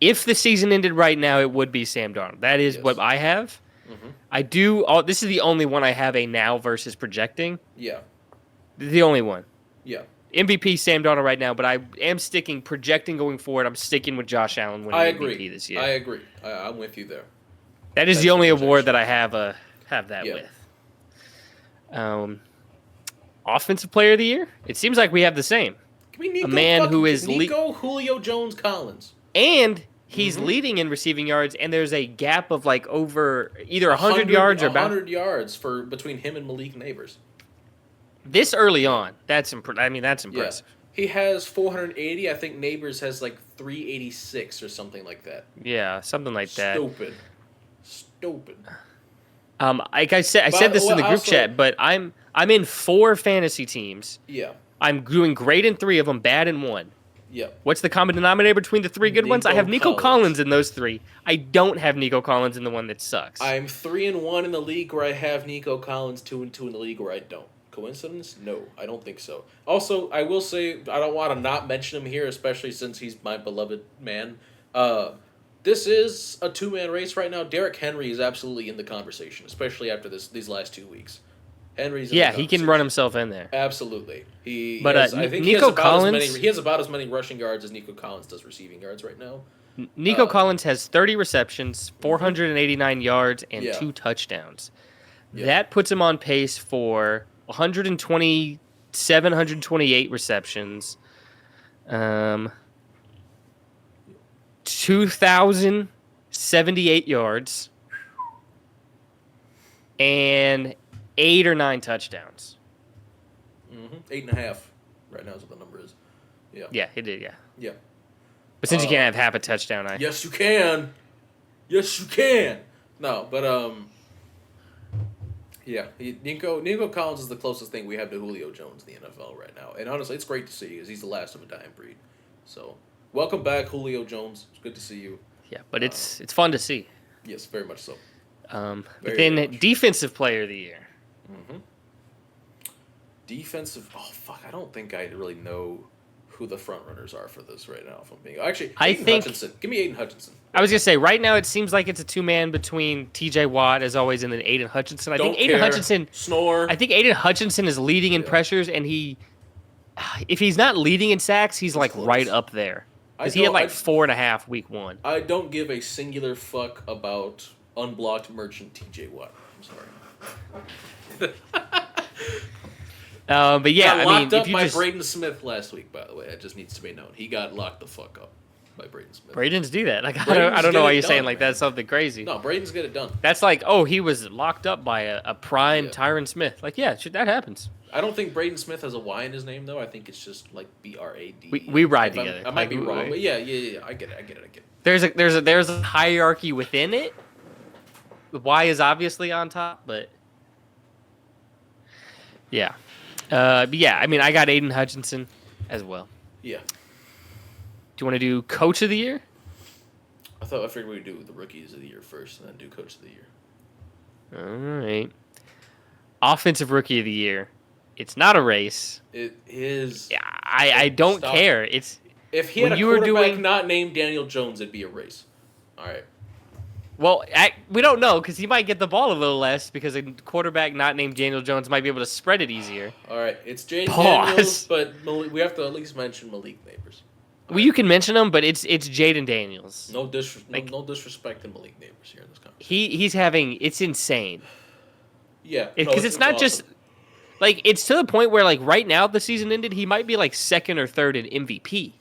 If the season ended right now, it would be Sam Darnold. That is what I have. Mm-hmm. I do. This is the only one I have a now versus projecting. Yeah. The only one. Yeah. MVP Sam Darnold right now, but I am projecting going forward. I'm sticking with Josh Allen winning MVP this year. I agree. I'm with you there. That is That's the only projection. award that I have that Yeah. with. Offensive Player of the Year? It seems like we have the same. Give me Nico A man who is Julio Jones Collins. And he's leading in receiving yards, and there's a gap of like over either 100 yards or about 100 yards between him and Malik Neighbors. This early on. That's impressive. Yeah. He has 480. I think Neighbors has like 386 or something like that. Yeah, something like that. Stupid. Like I said this in the group chat, but I'm in 4 fantasy teams. Yeah. I'm doing great in 3 of them, bad in 1. Yeah. What's the common denominator between the 3 good ones? I have Nico Collins in those 3. I don't have Nico Collins in the one that sucks. I'm 3-1 in the league where I have Nico Collins, 2-2 in the league where I don't. Coincidence? No, I don't think so. Also, I will say I don't want to not mention him here, especially since he's my beloved man. This is a 2-man race right now. Derrick Henry is absolutely in the conversation, especially after these last 2 weeks. Henry's he can run himself in there. Absolutely. I think Nico Collins he has about as many rushing yards as Nico Collins does receiving yards right now. Nico Collins has 30 receptions, 489 yards, and 2 touchdowns. Yeah. That puts him on pace for 128 receptions, 2,078 yards, and 8 or 9 touchdowns. 8.5 right now is what the number is. Yeah. Yeah, he did. Yeah. Yeah. But since you can't have half a touchdown, Yes, you can. Yes, you can. No, but yeah, Nico Collins is the closest thing we have to Julio Jones in the NFL right now, and honestly, it's great to see because he's the last of a dying breed. So, welcome back, Julio Jones. It's good to see you. Yeah, but it's fun to see. Yes, very much so. But then Defensive Player of the Year. Defensive. Oh fuck! I don't think I really know who the front runners are for this right now. If I'm being actually, Hutchinson. Give me Aiden Hutchinson. I was gonna say right now it seems like it's a 2-man between T.J. Watt as always and then Aiden Hutchinson. I think Aiden Hutchinson is leading in pressures, and if he's not leading in sacks, he's like right up there because he had like 4.5 week 1. I don't give a singular fuck about unblocked merchant T.J. Watt. I'm sorry. But yeah, got locked up by just... Brayden Smith last week. By the way, it just needs to be known. He got locked the fuck up by Brayden Smith. Braden's do that. Like I don't know why you're saying like that's something crazy. No, Braden's get it done. That's like, he was locked up by a prime Tyron Smith. Like, yeah, that happens. I don't think Brayden Smith has a Y in his name though. I think it's just like B-R-A-D. We ride together. I might be wrong, but yeah. I get it. There's a hierarchy within it. The Y is obviously on top, but yeah. But yeah, I got Aiden Hutchinson as well. Yeah. Do you want to do Coach of the Year? I figured we'd do the Rookies of the Year first and then do Coach of the Year. All right. Offensive Rookie of the Year. It's not a race. It is. Yeah, I don't care. If he had a quarterback not named Daniel Jones, it'd be a race. All right. Well, we don't know because he might get the ball a little less because a quarterback not named Daniel Jones might be able to spread it easier. All right, it's Jaden Daniels, but we have to at least mention Malik Neighbors. Well, you can mention him, but it's Jaden Daniels. No disrespect to Malik Neighbors here in this conversation. It's insane. Yeah, because it's not awesome. Just like it's to the point where like right now the season ended, he might be like 2nd or 3rd in MVP.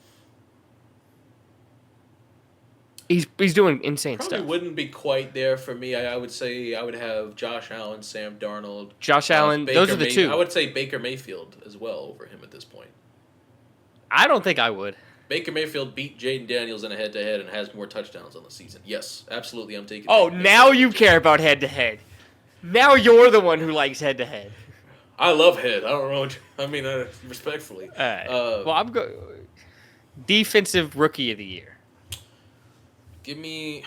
He's doing insane stuff. Probably wouldn't be quite there for me. I would say I would have Josh Allen, Sam Darnold. Josh Allen, those are the 2. I would say Baker Mayfield as well over him at this point. I don't think I would. Baker Mayfield beat Jaden Daniels in a head-to-head and has more touchdowns on the season. Yes, absolutely, I'm taking. Oh, now you care about head-to-head. Now you're the one who likes head-to-head. I love head. I don't know. Respectfully. All right. Well, I'm going Defensive Rookie of the Year. Give me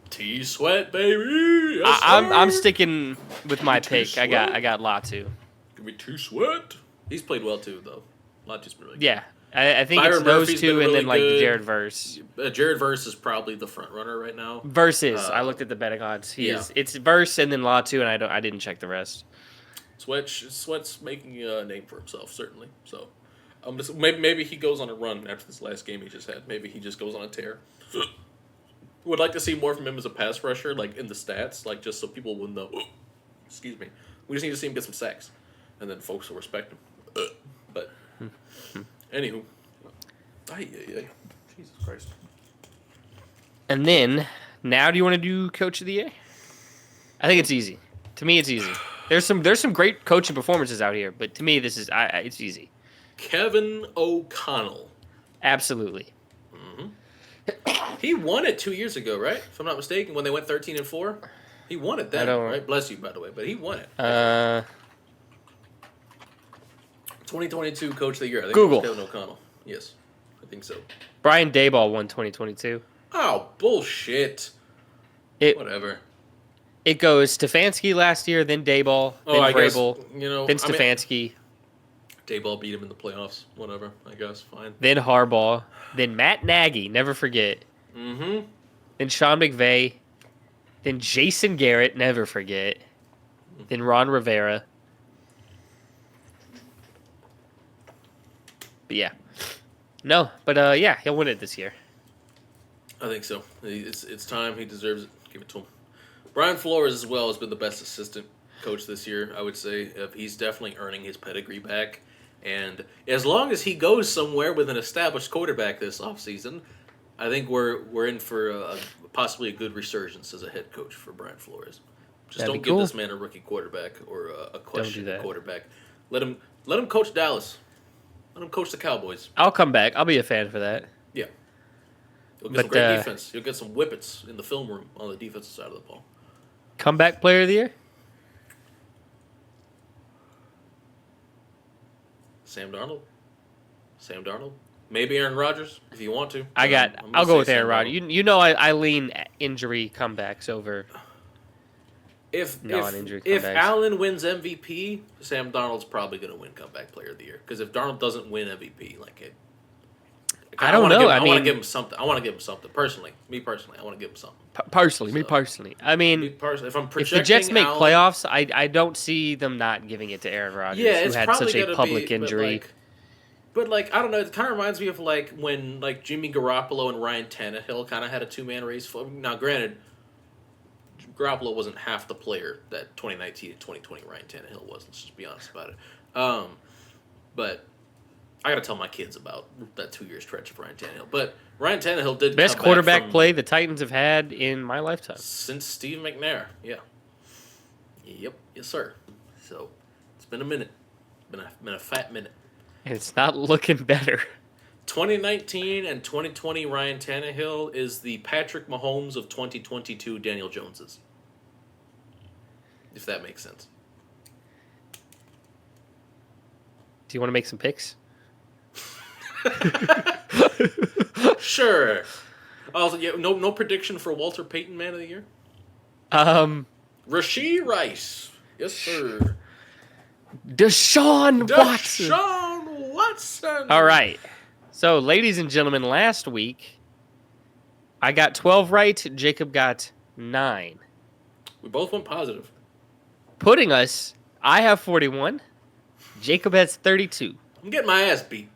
T-Sweat, baby. Yes, I'm sticking with my pick. I got Latu. Give me T-Sweat. He's played well too, though. Latu's been really good. Yeah, I think Byron it's those Murphy's 2 and then like Jared Verse. Jared Verse is probably the front runner right now. Verse is. I looked at the betting odds. It's Verse and then Latu, and I didn't check the rest. Sweat's making a name for himself, certainly. So, maybe he goes on a run after this last game he just had. Maybe he just goes on a tear. Would like to see more from him as a pass rusher, like in the stats, like just so people will know. Excuse me. We just need to see him get some sacks, and then folks will respect him. But anywho, Jesus Christ. And then now, do you want to do Coach of the Year? I think it's easy. To me, it's easy. There's some great coaching performances out here, but to me, this is it's easy. Kevin O'Connell. Absolutely. He won it 2 years ago, right? If I'm not mistaken, when they went 13-4, he won it then, right? Bless you, by the way, but he won it. 2022 Coach of the Year. I think Google. It was Kevin O'Connell. Yes, I think so. Brian Daboll won 2022. Oh, bullshit. Whatever. It goes Stefanski last year, then Daboll, then Vrabel, then Stefanski. Daboll beat him in the playoffs. Whatever, I guess. Fine. Then Harbaugh. Then Matt Nagy, never forget. Mm-hmm. Then Sean McVay. Then Jason Garrett, never forget. Then Ron Rivera. But yeah. No, but yeah, he'll win it this year. I think so. It's time. He deserves it. Give it to him. Brian Flores as well has been the best assistant coach this year, I would say. He's definitely earning his pedigree back. And as long as he goes somewhere with an established quarterback this offseason, I think we're in for possibly a good resurgence as a head coach for Brian Flores. Just don't give this man a rookie quarterback or a questionable quarterback. Let him coach Dallas. Let him coach the Cowboys. I'll come back. I'll be a fan for that. Yeah. You'll get some great defense. You'll get some whippets in the film room on the defensive side of the ball. Comeback player of the year? Sam Darnold. Maybe Aaron Rodgers, if you want to. I'll go with Aaron Rodgers. You know I lean injury comebacks over if non-injury comebacks. If Allen wins MVP, Sam Darnold's probably going to win comeback player of the year. Because if Darnold doesn't win MVP, I don't know. I want to give him something. Personally. Me personally, I want to give him something. Me personally. I mean, if I'm projecting if the Jets make playoffs, I don't see them not giving it to Aaron Rodgers, who had such a public injury. But I don't know. It kind of reminds me of when Jimmy Garoppolo and Ryan Tannehill kind of had a two-man race. Now, granted, Garoppolo wasn't half the player that 2019 and 2020 Ryan Tannehill was. Let's just be honest about it. But I got to tell my kids about that 2 year stretch of Ryan Tannehill. But Ryan Tannehill did best quarterback play the Titans have had in my lifetime since Steve McNair. Yeah. Yep. Yes, sir. So it's been a minute. Been a fat minute. And it's not looking better. 2019 and 2020 Ryan Tannehill is the Patrick Mahomes of 2022 Daniel Jones's. If that makes sense. Do you want to make some picks? Sure. Also, no prediction for Walter Payton Man of the Year? Rashee Rice. Yes, sir. Deshaun Watson. All right. So, ladies and gentlemen, last week I got 12 right. Jacob got 9. We both went positive. Putting us, I have 41. Jacob has 32. I'm getting my ass beat.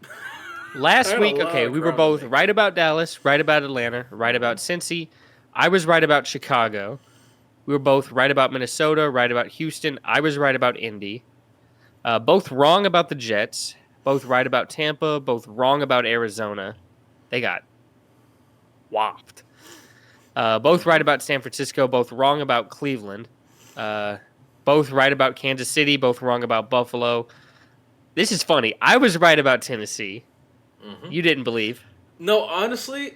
Last week, we were both right about Dallas, right about Atlanta, right about Cincy. I was right about Chicago. We were both right about Minnesota, right about Houston. I was right about Indy. Both wrong about the Jets. Both right about Tampa. Both wrong about Arizona. They got whopped. Both right about San Francisco. Both wrong about Cleveland. Both right about Kansas City. Both wrong about Buffalo. This is funny. I was right about Tennessee. Mm-hmm. You didn't believe. No, honestly,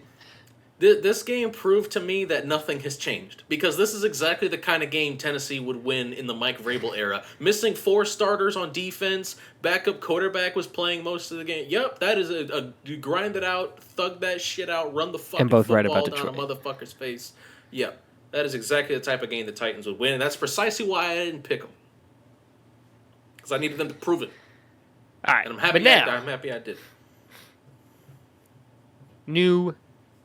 this game proved to me that nothing has changed. Because this is exactly the kind of game Tennessee would win in the Mike Vrabel era. Missing 4 starters on defense. Backup quarterback was playing most of the game. Yep, that is a grind it out, thug that shit out, run the fucking football right about down a motherfucker's face. Yep, that is exactly the type of game the Titans would win. And that's precisely why I didn't pick them. Because I needed them to prove it. All right, and I'm happy I did. New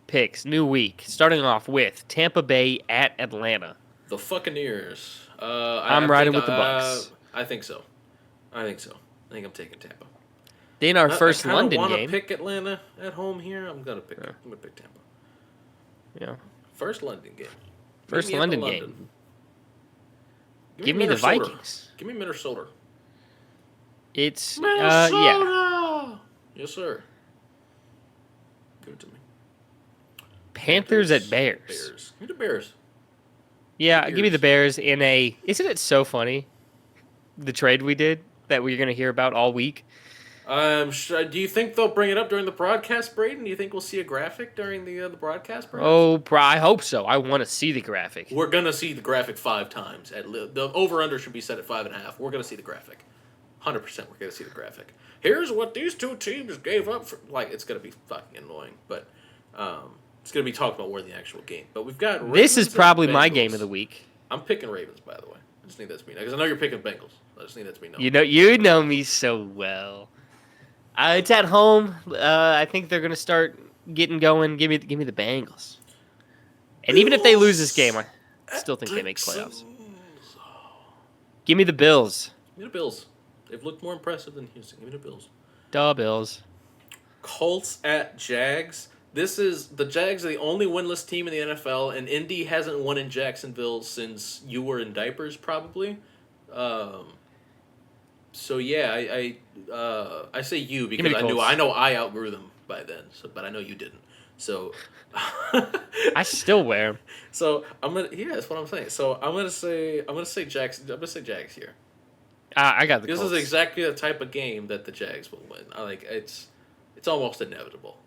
picks, new week. Starting off with Tampa Bay at Atlanta. The Buccaneers. I'm riding with the Bucs. I think so. I think I'm taking Tampa. Then our first London game. I want to pick Atlanta at home here. I'm gonna pick Tampa. Yeah. First London game. First Meet me at London London. game. Give me the Minnesota. Vikings. Give me Minnesota. It's Minnesota. yeah. Yes, sir. Give it to me. Panthers at Bears. Bears. Give me the Bears. Yeah, give me the Bears in a. Isn't it so funny? The trade we did that we're going to hear about all week. Do you think they'll bring it up during the broadcast, Brayden? Do you think we'll see a graphic during the broadcast? Perhaps? Oh, I hope so. I want to see the graphic. We're gonna see the graphic 5 times. The over/under should be set at 5.5. We're gonna see the graphic. 100%. We're gonna see the graphic. Here's what these two teams gave up for. Like, it's gonna be fucking annoying, but it's gonna be talked about more than the actual game. But we've got. This is probably my Bengals. game of the week. I'm picking Ravens, by the way. I just need that to be known because I know you're picking Bengals. I just need that to be known. You know me so well. It's at home. I think they're gonna start getting going. Give me the Bengals. And even if they lose this game, I still think they make playoffs. Give me the Bills. Give me the Bills. They've looked more impressive than Houston. Give me the Bills. Duh, Bills. Colts at Jags. The Jags are the only winless team in the NFL, and Indy hasn't won in Jacksonville since you were in diapers, probably. So yeah, I say you because I know I outgrew them by then. So, but I know you didn't. So I still wear them. So that's what I'm saying. So I'm gonna say Jags. I'm gonna say Jags here. I got the Colts. This is exactly the type of game that the Jags will win. It's almost inevitable.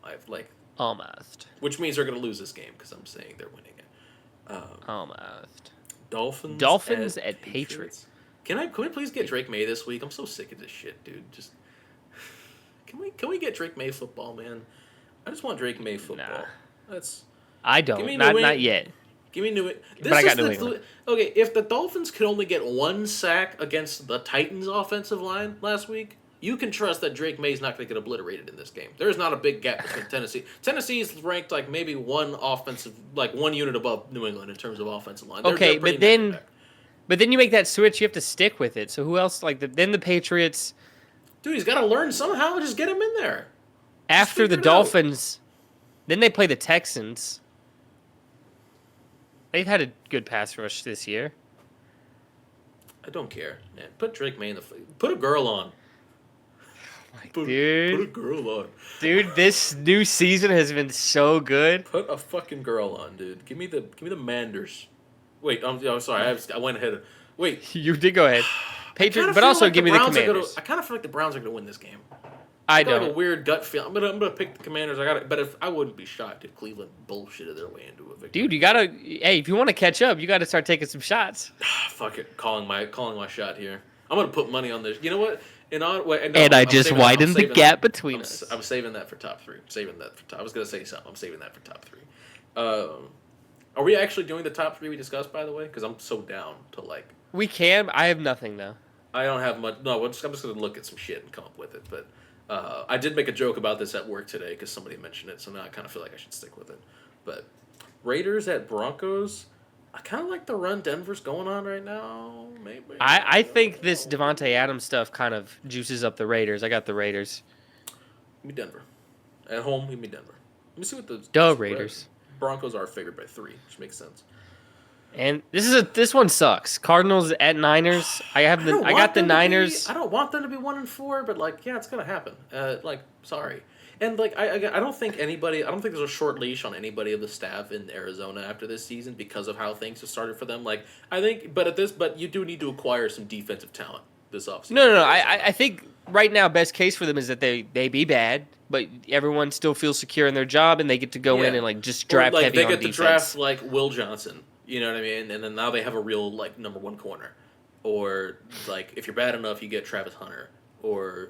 Almost. Which means they're gonna lose this game because I'm saying they're winning it. Almost. Dolphins at Patriots. Can we please get Drake May this week? I'm so sick of this shit, dude. Just can we get Drake May football, man? I just want Drake May football. Nah. I don't. Not yet. Give me New England. But I got New England. Okay, if the Dolphins could only get 1 sack against the Titans' offensive line last week, you can trust that Drake May's not going to get obliterated in this game. There's not a big gap between Tennessee. Tennessee's ranked like maybe one unit above New England in terms of offensive line. Okay, but then you make that switch. You have to stick with it. So who else? Then the Patriots. Dude, he's got to learn somehow. Just get him in there. After the Dolphins, then they play the Texans. They've had a good pass rush this year. I don't care, man. Put Drake May in put a girl on. Dude, put a girl on. Dude, this new season has been so good. Put a fucking girl on, dude. Give me the Manders. Wait, I'm sorry. I went ahead. Wait, you did go ahead. Patriots, but also give me the Commanders. I kind of feel like the Browns are going to win this game. I don't. Like a weird gut feel. I'm gonna pick the Commanders. But I wouldn't be shocked if Cleveland bullshitted their way into a victory. Dude, you gotta. Hey, if you want to catch up, you got to start taking some shots. Fuck it, calling my shot here. I'm gonna put money on this. You know what? I just widened the gap between us. I'm saving that for top 3. I was gonna say something. I'm saving that for top 3. Are we actually doing the top 3 we discussed, by the way? Because I'm so down to like. We can. I have nothing though. I don't have much. No, I'm just gonna look at some shit and come up with it, but. I did make a joke about this at work today because somebody mentioned it, so now I kind of feel like I should stick with it. But Raiders at Broncos, I kind of like the run Denver's going on right now. Maybe I think this Devontae Adams stuff kind of juices up the Raiders. I got the Raiders. Give me Denver. At home, give me Denver. Let me see what the Raiders. Broncos are favored by 3, which makes sense. And this one sucks. Cardinals at Niners. I got the Niners. I don't want them to be 1-4, but it's gonna happen. Sorry. And I don't think anybody. I don't think there's a short leash on anybody of the staff in Arizona after this season because of how things have started for them. But you do need to acquire some defensive talent this offseason. No. I think right now best case for them is that they be bad, but everyone still feels secure in their job and they get to go in and just draft heavy on defense. They get to draft Will Johnson. You know what I mean? And then now they have a real number 1 corner, or if you're bad enough, you get Travis Hunter, or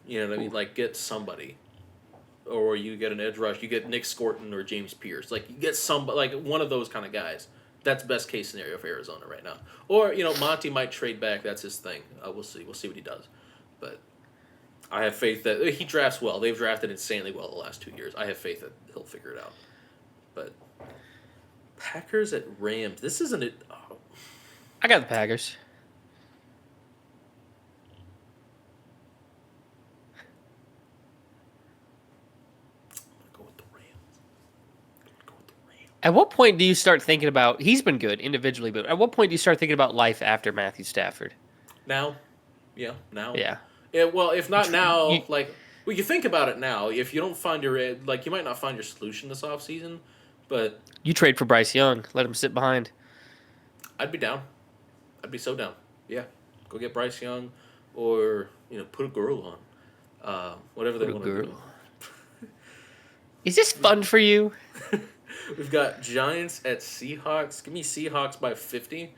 you know what I mean? Get somebody, or you get an edge rush, you get Nick Scorton or James Pierce. You get somebody one of those kind of guys. That's best case scenario for Arizona right now. Or Monty might trade back. That's his thing. We'll see. We'll see what he does. But I have faith that he drafts well. They've drafted insanely well the last 2 years. I have faith that he'll figure it out. But. Packers at Rams. This isn't it. Oh. I got the Packers. I'm gonna go with the Rams. At what point do you start thinking about? He's been good individually, but at what point do you start thinking about life after Matthew Stafford? Now, yeah, now. Yeah, Yeah, well, if not you now, like, well, you think about it now. If you don't find your, like, you might not find your solution this offseason, but you trade for Bryce Young, let him sit behind. I'd be down. I'd be so down. Yeah, go get Bryce Young, or put a girl on, whatever they What a want to girl. do. Is this fun for you? We've got Giants at Seahawks. Give me Seahawks by 50.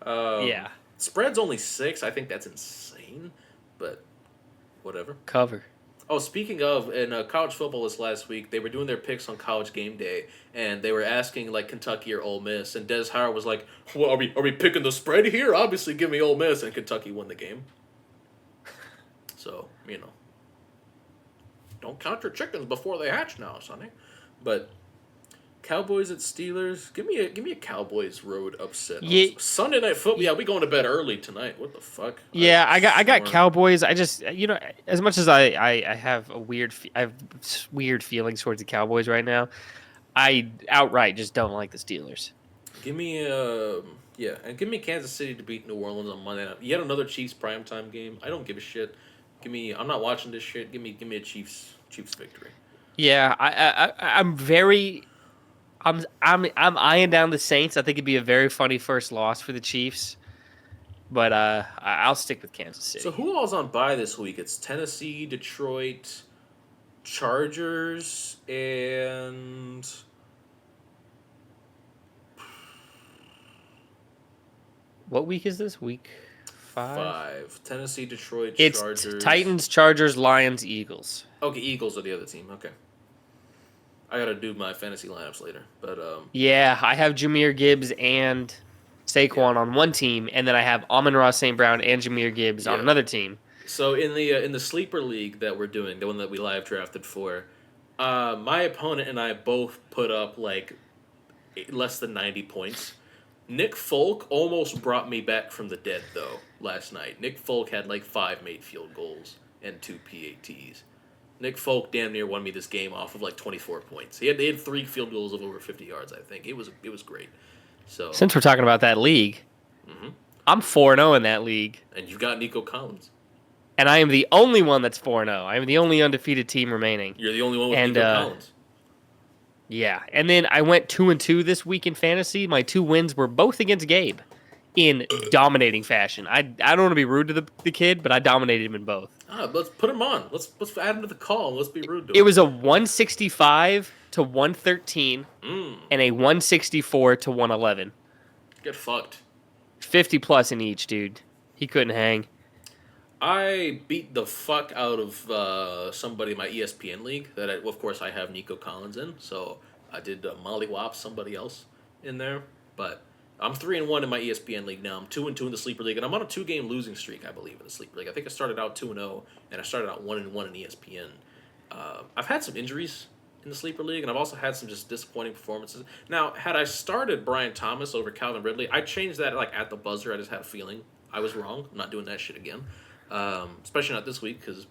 Yeah, Spread's only 6. I think that's insane, but whatever. cover. Oh, speaking of, in college football this last week, they were doing their picks on College Game Day, and they were asking like Kentucky or Ole Miss, and Des Howard was like, "Well, are we picking the spread here? Obviously, give me Ole Miss," and Kentucky won the game. So don't count your chickens before they hatch, now, Sonny. But Cowboys at Steelers, give me a Cowboys road upset. Yeah. Sunday Night Football. Yeah, we going to bed early tonight. What the fuck? Yeah, I got Cowboys. I just as much as I have I have weird feelings towards the Cowboys right now. I outright just don't like the Steelers. Give me and give me Kansas City to beat New Orleans on Monday night. Yet another Chiefs primetime game. I don't give a shit. I'm not watching this shit. Give me a Chiefs victory. Yeah, I'm eyeing down the Saints. I think it'd be a very funny first loss for the Chiefs. But I'll stick with Kansas City. So who all's on bye this week? It's Tennessee, Detroit, Chargers, and what week is this? Week 5. Tennessee, Detroit, it's Chargers. Titans, Chargers, Lions, Eagles. Okay, Eagles are the other team. Okay. I gotta do my fantasy lineups later, but yeah, I have Jahmyr Gibbs and Saquon on one team, and then I have Amon-Ra St. Brown and Jahmyr Gibbs on another team. So in the sleeper league that we're doing, the one that we live drafted for, my opponent and I both put up like less than 90 points. Nick Folk almost brought me back from the dead though last night. Nick Folk had like 5 made field goals and 2 PATs. Nick Folk damn near won me this game off of like 24 points. They had 3 field goals of over 50 yards. I think it was great. So since we're talking about that league, I'm 4-0 in that league, and you've got Nico Collins, and I am the only one that's 4-0. I am the only undefeated team remaining. You're the only one with Nico Collins. Yeah, and then I went 2-2 this week in fantasy. My 2 wins were both against Gabe in dominating fashion. I don't want to be rude to the kid, but I dominated him in both. Let's put him on. Let's add him to the call. Let's be rude to him. It was a 165 to 113 and a 164 to 111. Get fucked. 50 plus in each, dude. He couldn't hang. I beat the fuck out of somebody in my ESPN league that, of course, I have Nico Collins in. So I did mollywop somebody else in there. But I'm 3-1 in my ESPN league now. I'm 2-2 in the sleeper league, and I'm on a 2-game losing streak, I believe, in the sleeper league. I think I started out 2-0, and I started out 1-1 in ESPN. I've had some injuries in the sleeper league, and I've also had some just disappointing performances. Now, had I started Brian Thomas over Calvin Ridley, I changed that like at the buzzer. I just had a feeling I was wrong. I'm not doing that shit again, especially not this week because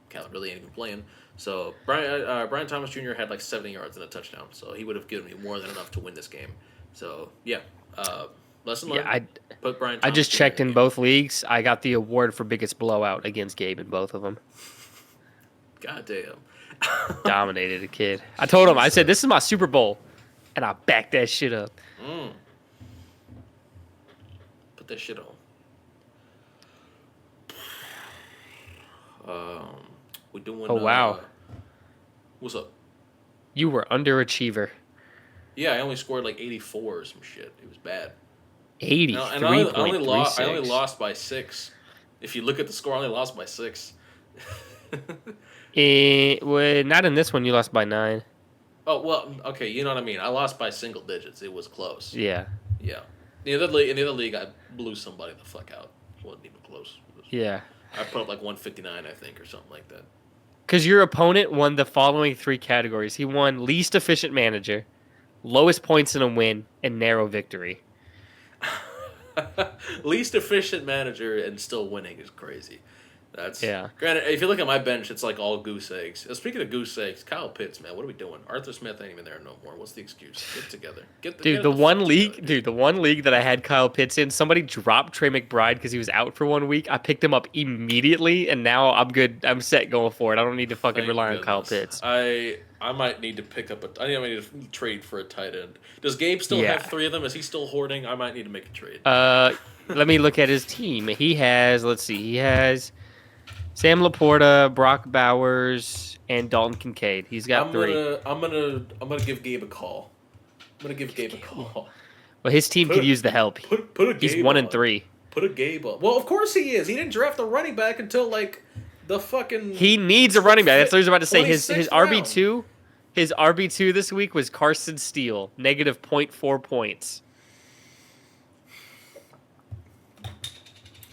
Calvin Ridley ain't even playing. So Brian Thomas Jr. had like 70 yards and a touchdown, so he would have given me more than enough to win this game. So yeah. Lesson learned. Yeah, put Brian I just checked in both leagues. I got the award for biggest blowout against Gabe in both of them. God damn. Dominated a kid. I told him, I said, this is my Super Bowl. And I backed that shit up. Put that shit on. We're doing. Oh, wow. What's up? You were underachiever. Yeah, I only scored like 84 or some shit. It was bad. 83.36. I only lost by 6. If you look at the score, I only lost by 6. Not in this one. You lost by 9. Oh, well, okay, you know what I mean. I lost by single digits. It was close. Yeah. Yeah. In the other league, I blew somebody the fuck out. It wasn't even close. Yeah. I put up like 159, I think, or something like that. Because your opponent won the following 3 categories. He won least efficient manager, lowest points in a win, and narrow victory. Least efficient manager and still winning is crazy. Yeah. Granted, if you look at my bench, it's like all goose eggs. Speaking of goose eggs, Kyle Pitts, man, what are we doing? Arthur Smith ain't even there no more. What's the excuse? Get together. The one league that I had Kyle Pitts in, somebody dropped Trey McBride because he was out for 1 week. I picked him up immediately, and now I'm good. I'm set going forward. I don't need to fucking rely on Kyle Pitts. I might need to pick up I need to trade for a tight end. Does Gabe still have 3 of them? Is he still hoarding? I might need to make a trade. Let me look at his team. He has Sam Laporta, Brock Bowers, and Dalton Kincaid. He's got 3. I'm gonna give Gabe a call. Well, his team could use the help. He's 1-3. Put a Gabe on. Well, of course he is. He didn't draft a running back until like the fucking. He needs a running back. That's what I was about to say. His RB2, this week was Carson Steele, negative 0.4 points.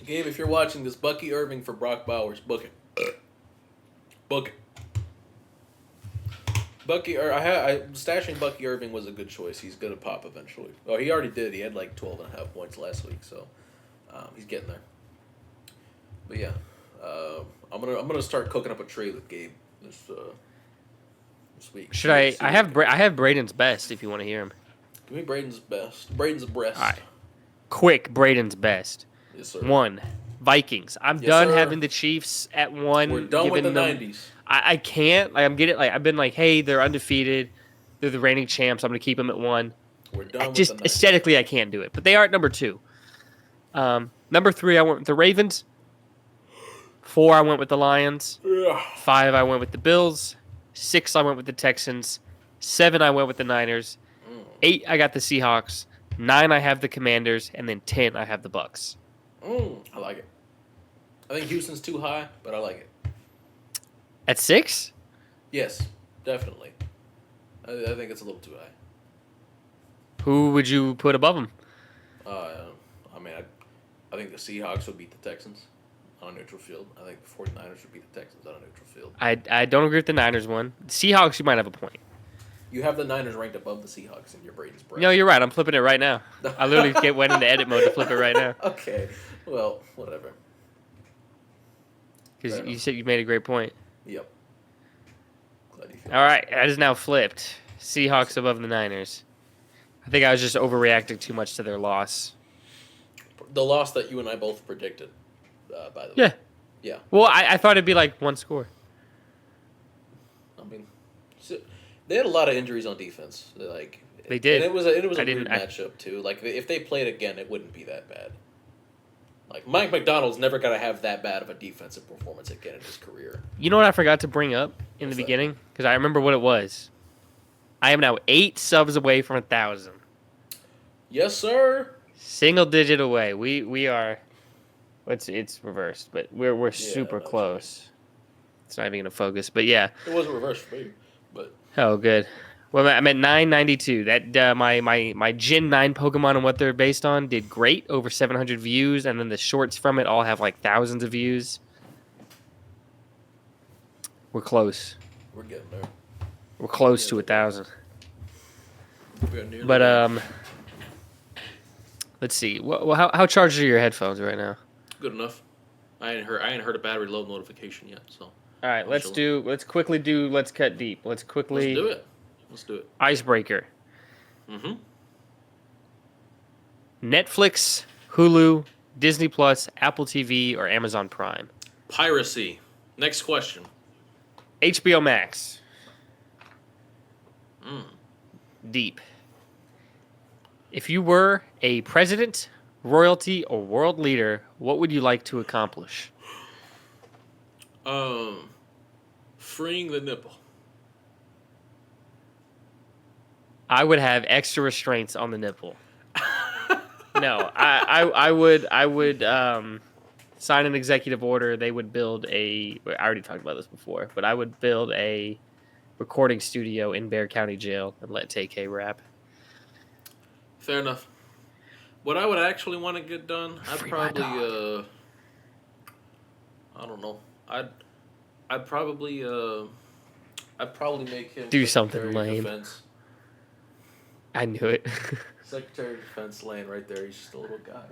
Gabe, if you're watching this, Bucky Irving for Brock Bowers. Book it. Book it. Stashing Bucky Irving was a good choice. He's gonna pop eventually. Oh, he already did. He had like 12.5 points last week, so he's getting there. But yeah, I'm gonna start cooking up a trade with Gabe this week. Should I? I have Brayden's best. If you want to hear him, give me Brayden's best. Brayden's breast. All right. Quick, Brayden's best. Yes, sir. 1, Vikings. I'm done having the Chiefs at 1. We're done with the 90s. I can't. Like, I'm getting like I've been like, hey, they're undefeated. They're the reigning champs. I'm gonna keep them at 1. We're done. Just with the 90s. Aesthetically, I can't do it. But they are at number 2. Number 3, I went with the Ravens. 4, I went with the Lions. 5, I went with the Bills. 6, I went with the Texans. 7, I went with the Niners. 8, I got the Seahawks. 9, I have the Commanders, and then 10, I have the Bucks. I like it. I think Houston's too high, but I like it. At 6? Yes, definitely. I think it's a little too high. Who would you put above them? I think the Seahawks would beat the Texans on a neutral field. I think the 49ers would beat the Texans on a neutral field. I don't agree with the Niners one. The Seahawks, you might have a point. You have the Niners ranked above the Seahawks in your Brady's breast. No, you're right. I'm flipping it right now. I literally went into edit mode to flip it right now. Okay. Well, whatever. Because you said you made a great point. Yep. Glad you feel all right. That is now flipped. Seahawks above the Niners. I think I was just overreacting too much to their loss. The loss that you and I both predicted, by the way. Yeah. Yeah. Well, I thought it'd be like 1 score. I mean, they had a lot of injuries on defense. They did. And it was a weird matchup too. Like if they played again, it wouldn't be that bad. Like Mike McDonald's never got to have that bad of a defensive performance again in his career. You know what I forgot to bring up in the beginning? Because I remember what it was. I am now 8 subs away from 1,000. Yes, sir. Single digit away. We are. It's reversed, but we're super close. It's not even gonna focus, but yeah. It wasn't reversed for me, but. Oh, good. Well, I'm at 992. That my Gen 9 Pokemon and what they're based on did great, over 700 views, and then the shorts from it all have like thousands of views. We're close. We're getting there. We're close to 1,000. But let's see. How charged are your headphones right now? Good enough. I ain't heard a battery low notification yet. So. All right, let's cut deep. Let's quickly. Let's do it. Icebreaker. Mm-hmm. Netflix, Hulu, Disney Plus, Apple TV, or Amazon Prime? Piracy. Next question. HBO Max. Deep. If you were a president, royalty, or world leader, what would you like to accomplish? Freeing the nipple. I would have extra restraints on the nipple. No, I would sign an executive order. They would build I already talked about this before, but I would build a recording studio in Bexar County Jail and let TK rap. Fair enough. What I would actually want to get done, I'd probably I don't know. I'd probably make him do something Secretary lame. of Defense. I knew it. Secretary of Defense laying right there. He's just a little guy.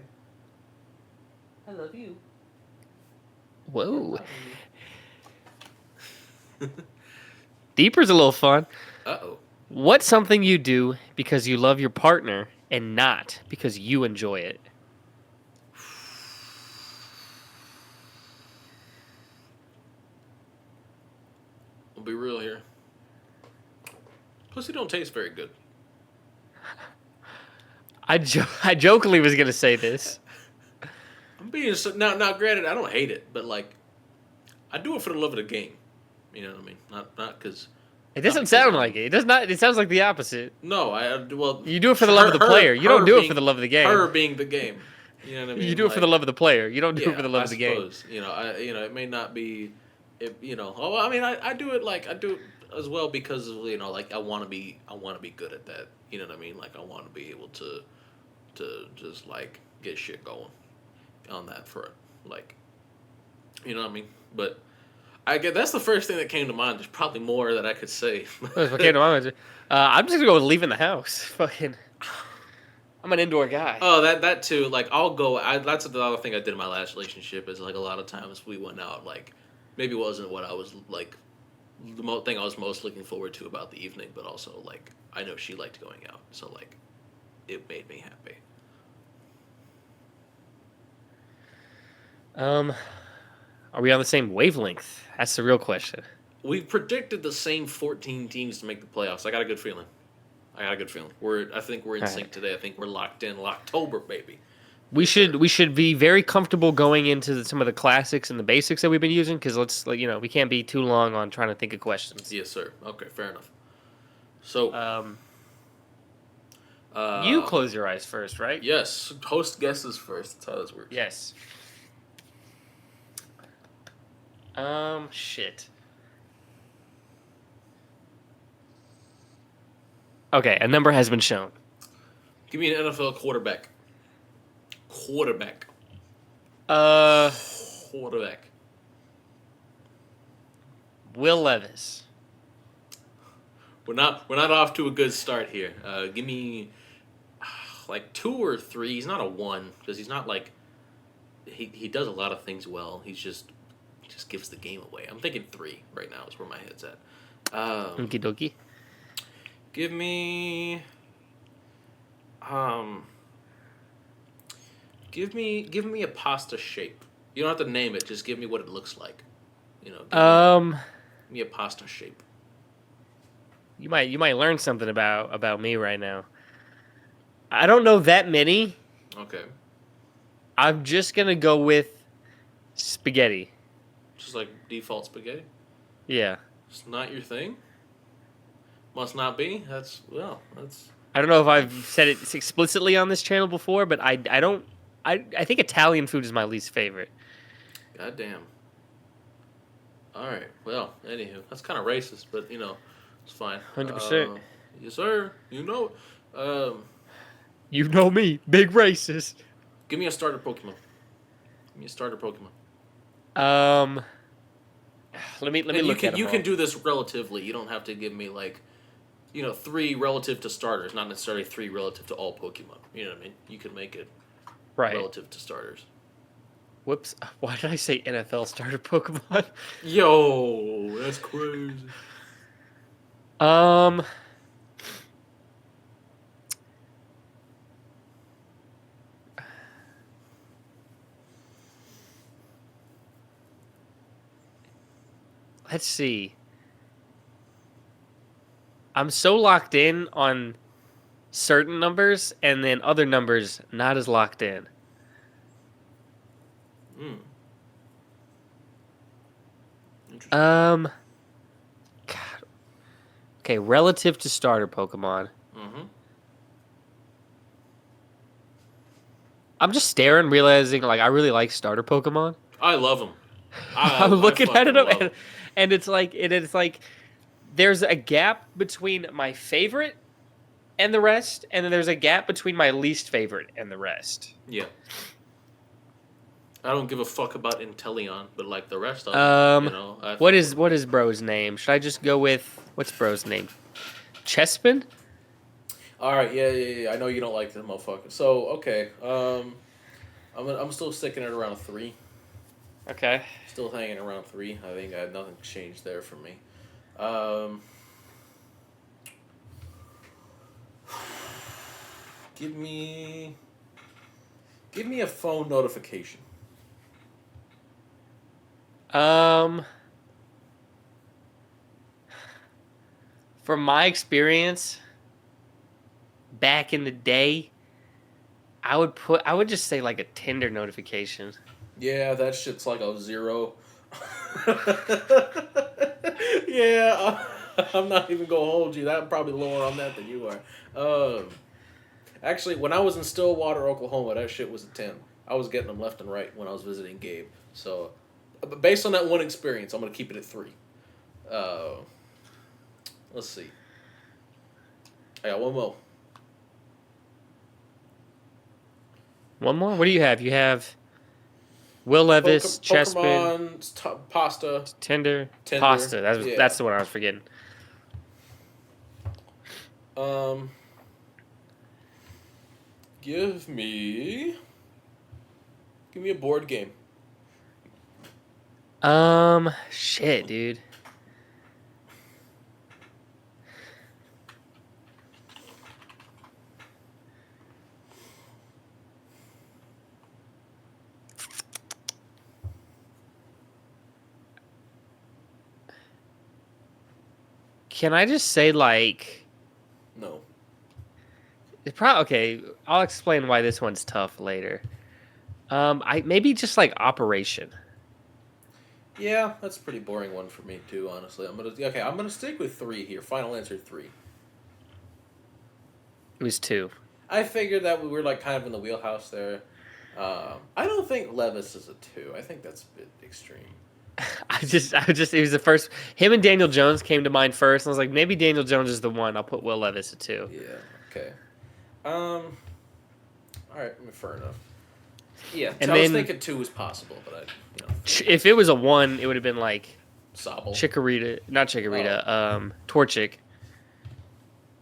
I love you. Whoa. Deeper's a little fun. Uh-oh. What's something you do because you love your partner and not because you enjoy it? I'll be real here. Pussy don't taste very good. I jokingly was gonna say this. I'm being now. Granted, I don't hate it, but like, I do it for the love of the game. You know what I mean? Not because. It doesn't sound like it. It does not. It sounds like the opposite. No, well. You do it for the love of the player. You don't do it for the love of the game. Her being the game. You know what I mean? You do it for the love of the player. You don't do it for the love of the game. I suppose. It may not be. Oh, I mean, I do it as well because like I want to be good at that. You know what I mean? Like I want to be able to just like get shit going on that for like, you know what I mean? But I get that's the first thing that came to mind. There's probably more that I could say. I'm just gonna go with leaving the house. Fucking, I'm an indoor guy. Oh, that too. Like I'll go. That's the other thing I did in my last relationship. Is like a lot of times we went out. Like maybe it wasn't what I was like. The thing I was most looking forward to about the evening, but also like I know she liked going out, so like it made me happy. Are we on the same wavelength? That's the real question. We predicted the same 14 teams to make the playoffs. I got a good feeling. I think we're in sync today. I think we're locked in. October, baby. We should be very comfortable going into some of the classics and the basics that we've been using because we can't be too long on trying to think of questions. Yes, sir. Okay, fair enough. So, you close your eyes first, right? Yes, host guesses first. That's how this works. Yes. Shit. Okay, a number has been shown. Give me an NFL quarterback. Quarterback. Will Levis. We're not off to a good start here. Give me like 2 or 3. He's not a 1 because he's not like he does a lot of things well. He just gives the game away. I'm thinking 3 right now is where my head's at. Okie dokie. Give me Give me a pasta shape. You don't have to name it. Just give me what it looks like. Give me a pasta shape. You might learn something about me right now. I don't know that many. Okay. I'm just gonna go with spaghetti. Just like default spaghetti? Yeah. It's not your thing? Must not be? That's... I don't know if I've said it explicitly on this channel before, but I think Italian food is my least favorite. Goddamn. Alright, well, anywho. That's kind of racist, but, it's fine. 100%. Yes, sir. You know it. You know me. Big racist. Give me a starter Pokemon. Let me look at them. You can do this relatively. You don't have to give me, like, 3 relative to starters, not necessarily 3 relative to all Pokemon. You know what I mean? You can make it relative to starters. Whoops. Why did I say NFL starter Pokemon? Yo, that's crazy. Let's see. I'm so locked in on certain numbers, and then other numbers not as locked in. Interesting. God. Okay, relative to starter Pokemon. Mm-hmm. I'm just staring, realizing like I really like starter Pokemon. I love them. I'm looking at it, and it's like there's a gap between my favorite and the rest, and then there's a gap between my least favorite and the rest. Yeah. I don't give a fuck about Inteleon, but like the rest of them, what is bro's name? Should I just go with what's bro's name? Chespin? All right, yeah. I know you don't like this motherfucker. So okay, I'm still sticking it around a 3. Okay. Still hanging around 3. I think I have nothing changed there for me. Um, give me a phone notification. From my experience, back in the day, I would just say like a Tinder notification. Yeah, that shit's like a 0. Yeah, I'm not even gonna hold you. I'm probably lower on that than you are. Actually, when I was in Stillwater, Oklahoma, that shit was a 10. I was getting them left and right when I was visiting Gabe. So, but based on that one experience, I'm gonna keep it at 3. Uh, let's see. I got one more. One more? What do you have? You have Will Levis, Chespin, Pokemon, pasta, Tinder, Tinder. pasta. Yeah. That's the one I was forgetting. Give me a board game. Shit, dude. Can I just say, like... No. Okay, I'll explain why this one's tough later. Maybe just, like, Operation. Yeah, that's a pretty boring one for me, too, honestly. I'm gonna stick with 3 here. Final answer 3. It was 2. I figured that we were, like, kind of in the wheelhouse there. I don't think Levis is a 2. I think that's a bit extreme. It was the first. Him and Daniel Jones came to mind first, and I was like, maybe Daniel Jones is the one. I'll put Will Levis at 2. Yeah. Okay. All right. Fair enough. Yeah. And I was thinking 2 was possible, but if it was a 1, it would have been like Sobble. Not Chikorita. Torchic.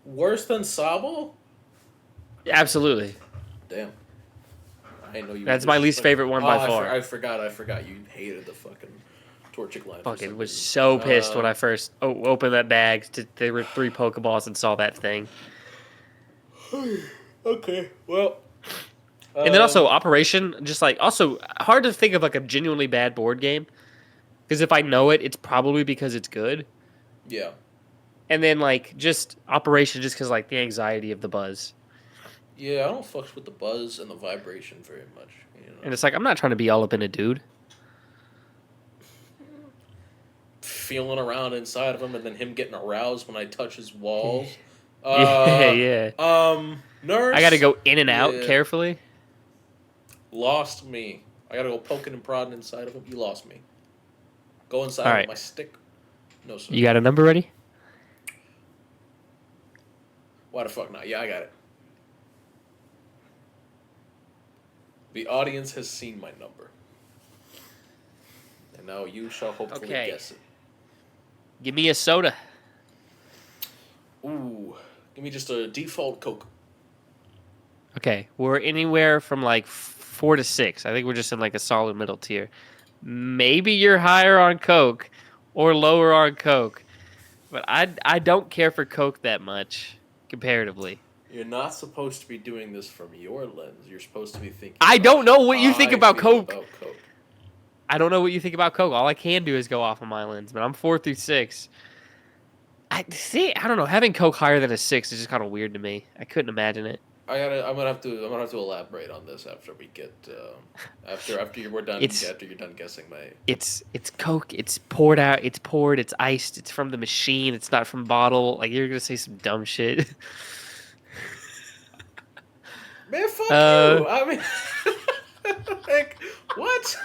Worse than Sobble? Absolutely. Damn. I didn't know you. That's my least favorite one by far. I forgot. You hated the fucking Torchic line. Fucking was so pissed when I first opened that bag. There were 3 Pokeballs and saw that thing. Okay, well. And then also Operation, just like also hard to think of like a genuinely bad board game, because if I know it, it's probably because it's good. Yeah. And then like just Operation, just because like the anxiety of the buzz. Yeah, I don't fuck with the buzz and the vibration very much. You know? And it's like I'm not trying to be all up in a dude. Feeling around inside of him and then him getting aroused when I touch his walls. Yeah. Nurse. I got to go in and out carefully. Lost me. I got to go poking and prodding inside of him. You lost me. Go inside with my stick. No, sir. You got a number ready? Why the fuck not? Yeah, I got it. The audience has seen my number. And now you shall hopefully guess it. Give me a soda. Ooh. Give me just a default Coke. Okay. We're anywhere from like 4 to 6. I think we're just in like a solid middle tier. Maybe you're higher on Coke or lower on Coke. But I don't care for Coke that much comparatively. You're not supposed to be doing this from your lens. You're supposed to be thinking. I don't know what you think about Coke. Coke. I don't know what you think about Coke. All I can do is go off of my lens, but I'm 4 through 6. I don't know. Having Coke higher than a 6 is just kind of weird to me. I couldn't imagine it. I'm gonna have to elaborate on this after we get after we're done after you're done guessing my. It's Coke. It's poured out. It's poured. It's iced. It's from the machine. It's not from bottle. Like you're gonna say some dumb shit. Man, fuck you. I mean, like what?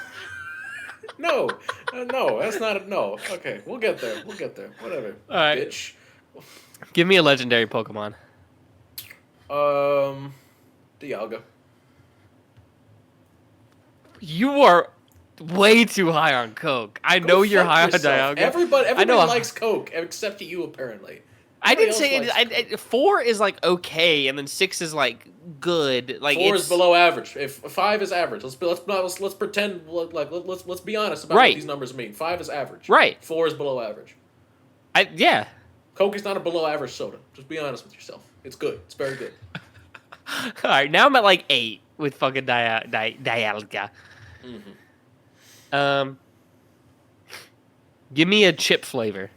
No, that's not a no. Okay, we'll get there. Whatever. All right. Bitch. Give me a legendary Pokemon. Dialga. You are way too high on Coke. I know you're high on Dialga. Everybody likes Coke except you, apparently. I Nobody didn't else say likes Coke. 4 is like okay, and then 6 is like good. Like 4 it's is below average. If 5 is average, let's pretend let's be honest about what Right. these numbers mean. 5 is average. Right. 4 is below average. Yeah. Coke is not a below average soda. Just be honest with yourself. It's good. It's very good. All right, now I'm at like 8 with fucking Dialga. Mm-hmm. Give me a chip flavor.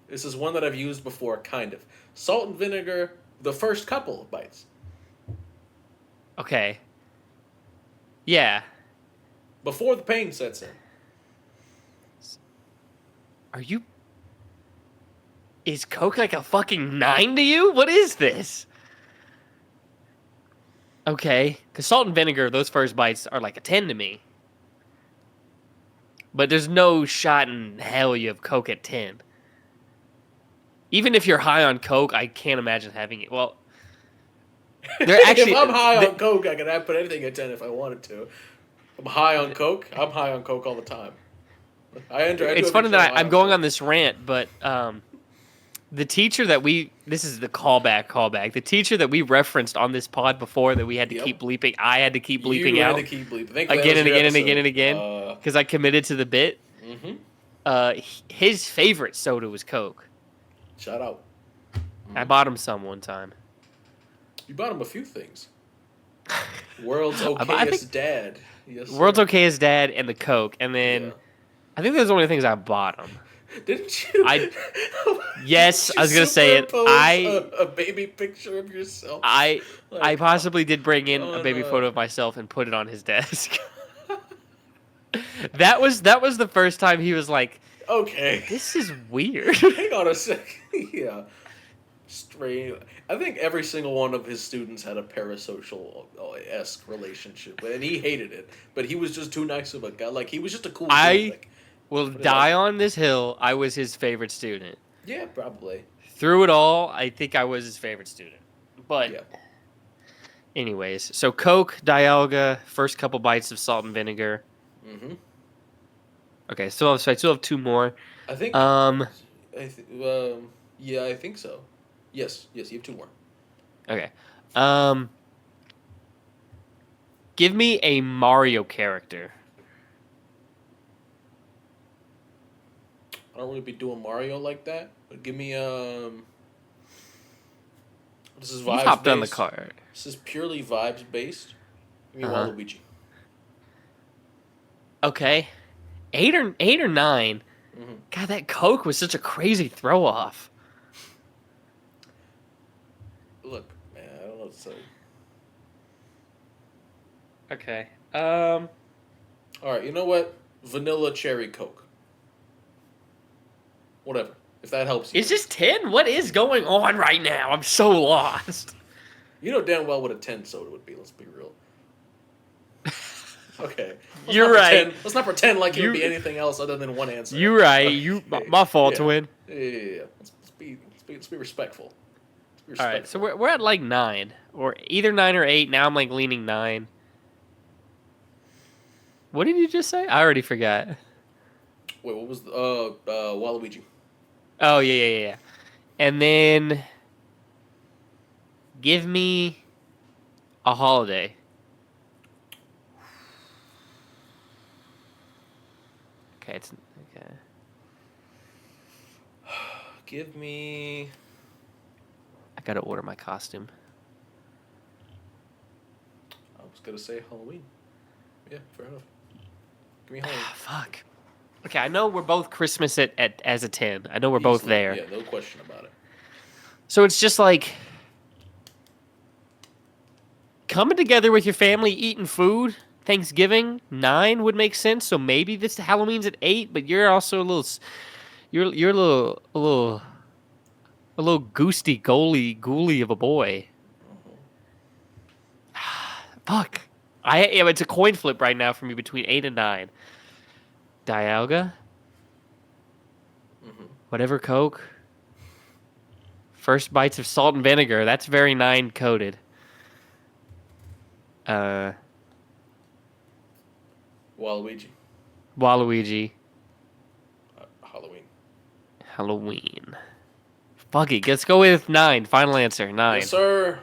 This is one that I've used before, kind of. Salt and vinegar, the first couple of bites. Okay. Yeah. Before the pain sets in. Are you... Is Coke like a fucking 9 to you? What is this? Okay. Because salt and vinegar, those first bites are like a 10 to me. But there's no shot in hell you have Coke at 10. Even if you're high on Coke, I can't imagine having it. Well, they're actually... if I'm high on Coke, I can put anything at 10 if I wanted to. I'm high on Coke. I'm high on Coke all the time. It's funny that I'm going on this rant, but the teacher that this is the callback. The teacher that we referenced on this pod before that we had to keep bleeping, I had to keep bleeping out. You had to keep bleeping. Again and again and again and again. Because I committed to the bit. Mm-hmm. His favorite soda was Coke. Shout out. I bought him some one time. You bought him a few things. World's okayest dad. Yes, World's okayest dad and the Coke. And then I think those are the only things I bought him. Didn't you? Yes, I was going to say it. A baby picture of yourself. I possibly did bring in a baby photo of myself and put it on his desk. That was the first time he was like, okay, this is weird. Hang on a second. Yeah. Strange. I think every single one of his students had a parasocial-esque relationship, and he hated it. But he was just too nice of a guy. Like, he was just a cool dude. Like, will die on this hill. I was his favorite student. Yeah, probably. Through it all, I think I was his favorite student. But, anyways, so Coke, Dialga, first couple bites of salt and vinegar. Mm-hmm. Okay, I still have 2 more. I think. Yeah, I think so. Yes, you have 2 more. Okay. Give me a Mario character. I don't really be doing Mario like that, but give me this is vibes. You hopped based. on the card. This is purely vibes based. Give me Waluigi. Okay, 8 or 9. Mm-hmm. God, that Coke was such a crazy throw off. Look, man, I don't know what to say. Okay. All right, you know what? Vanilla cherry Coke. Whatever. If that helps you. Is this 10? What is going on right now? I'm so lost. You know damn well what a 10 soda would be. Let's be real. Okay. You're right. Let's not pretend like it would be anything else other than one answer. You're right. My fault, twin. Yeah. Let's be respectful. All right, so we're at like 9, or either 9 or 8. Now I'm like leaning 9. What did you just say? I already forgot. Wait, what was the Waluigi? Oh yeah. And then give me a holiday. Okay. Give me. I gotta order my costume. I was gonna say Halloween. Yeah, fair enough. Give me Halloween. Fuck. Okay, I know we're both Christmas as a 10. I know we're both there. Yeah, no question about it. So it's just like coming together with your family, eating food. Thanksgiving 9 would make sense. So maybe this Halloween's at 8, but you're also a little, you're a little goosty, ghouly of a boy. Fuck. It's a coin flip right now for me between 8 and 9. Dialga. Whatever Coke. First bites of salt and vinegar. That's very 9 coded. Waluigi. Waluigi. Halloween. Halloween. Fuck it. Let's go with 9. Final answer. 9. Yes, sir.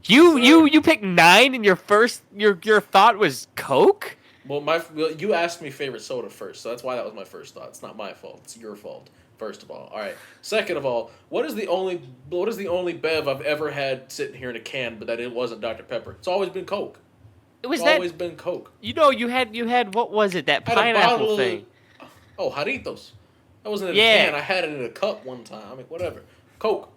You picked 9 and your thought was Coke? Well, you asked me favorite soda first, so that's why that was my first thought. It's not my fault. It's your fault. First of all right. Second of all, what is the only Bev I've ever had sitting here in a can, but that it wasn't Dr. Pepper? It's always been Coke. It's always been Coke. You know, you had what was it? That pineapple thing. Jarritos. That wasn't in a can. I had it in a cup one time. I mean, whatever. Coke.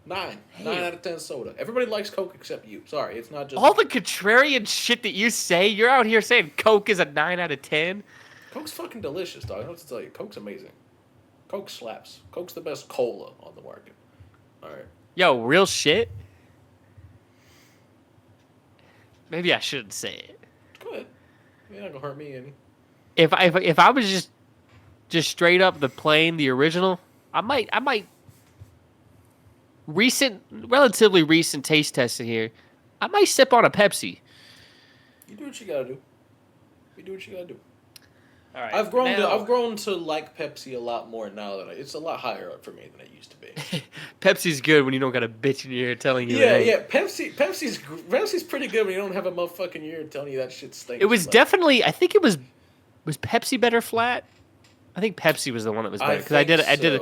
9 out of 10 soda. Everybody likes Coke except you. Sorry, it's not just all the contrarian shit that you say. You're out here saying Coke is a 9 out of 10. Coke's fucking delicious, dog. I don't know what to tell you. Coke's amazing. Coke slaps. Coke's the best cola on the market. All right. Yo, real shit. Maybe I shouldn't say it. Go ahead. You're not gonna hurt me any. If I was just straight up the original, I might relatively recent taste testing here. I might sip on a Pepsi. You do what you gotta do. You do what you gotta do. All right. I've grown to like Pepsi a lot more now that it's a lot higher up for me than it used to be. Pepsi's good when you don't got a bitch in your ear telling you. Yeah. Pepsi's pretty good when you don't have a motherfucking ear telling you that shit stinks. It was definitely. I think it was Pepsi better flat. I think Pepsi was the one that was better because I did it.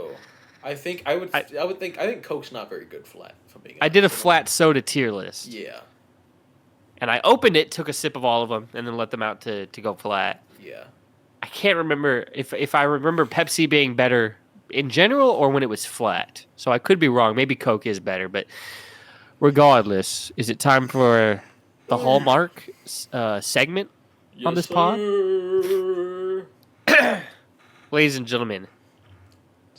I think Coke's not very good flat. I did a flat soda tier list. Yeah. And I opened it, took a sip of all of them, and then let them out to go flat. Yeah. I can't remember if I remember Pepsi being better in general or when it was flat. So I could be wrong. Maybe Coke is better, but regardless, is it time for the Hallmark segment on this pod? Ladies and gentlemen,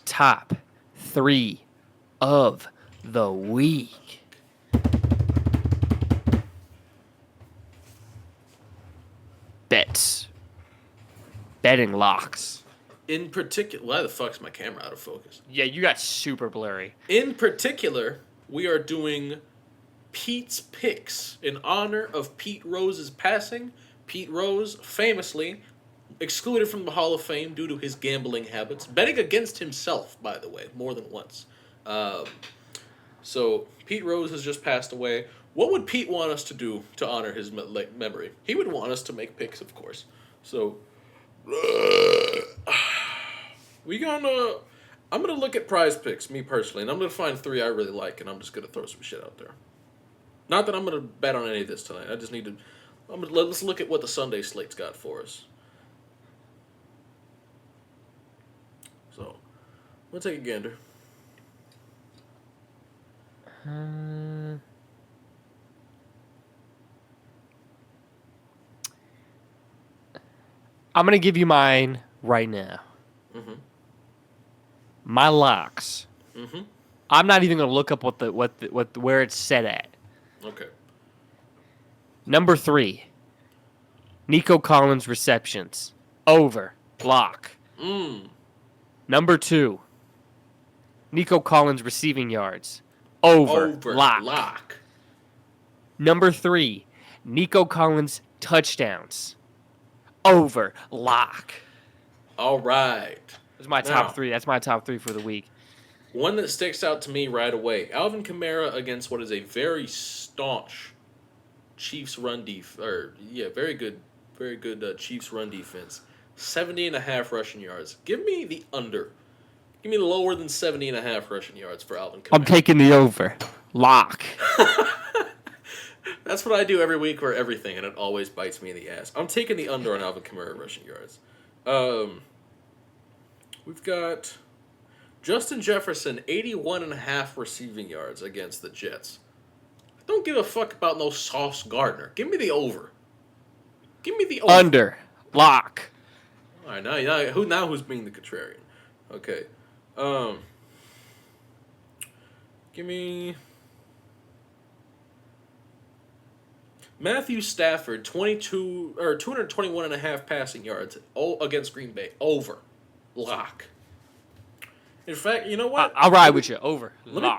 top 3 of the week. Bets. Betting locks. In particular, why the fuck's my camera out of focus? Yeah, you got super blurry. In particular, we are doing Pete's Picks in honor of Pete Rose's passing. Pete Rose, famously excluded from the Hall of Fame due to his gambling habits, betting against himself, by the way, more than once. So Pete Rose has just passed away. What would Pete want us to do to honor his memory? He would want us to make picks, of course. So I'm gonna look at Prize Picks, me personally, and I'm gonna find 3 I really like, and I'm just gonna throw some shit out there. Not that I'm gonna bet on any of this tonight. I just need to. Let's look at what the Sunday slate's got for us. So, we'll take a gander. I'm going to give you mine right now. Mm-hmm. My locks. Mm-hmm. I'm not even going to look up where it's set at. Okay. Number 3. Nico Collins receptions. Over. Lock. Number 2. Nico Collins receiving yards. Over. Lock. Number 3. Nico Collins touchdowns. Over. Lock. All right. That's my top 3. That's my top 3 for the week. One that sticks out to me right away. Alvin Kamara against what is a very staunch Chiefs run defense. Very good Chiefs run defense. 70.5 rushing yards. Give me the under. Give me lower than 70.5 rushing yards for Alvin Kamara. I'm taking the over. Lock. That's what I do every week for everything, and it always bites me in the ass. I'm taking the under on Alvin Kamara rushing yards. We've got Justin Jefferson, 81.5 receiving yards against the Jets. I don't give a fuck about no Sauce Gardner. Give me the over. Give me the over. Under. Lock. All right, now who's being the contrarian? Okay. Give me Matthew Stafford, 221.5 passing yards against Green Bay. Over. Lock. In fact, you know what? I'll ride with you. Over. Let me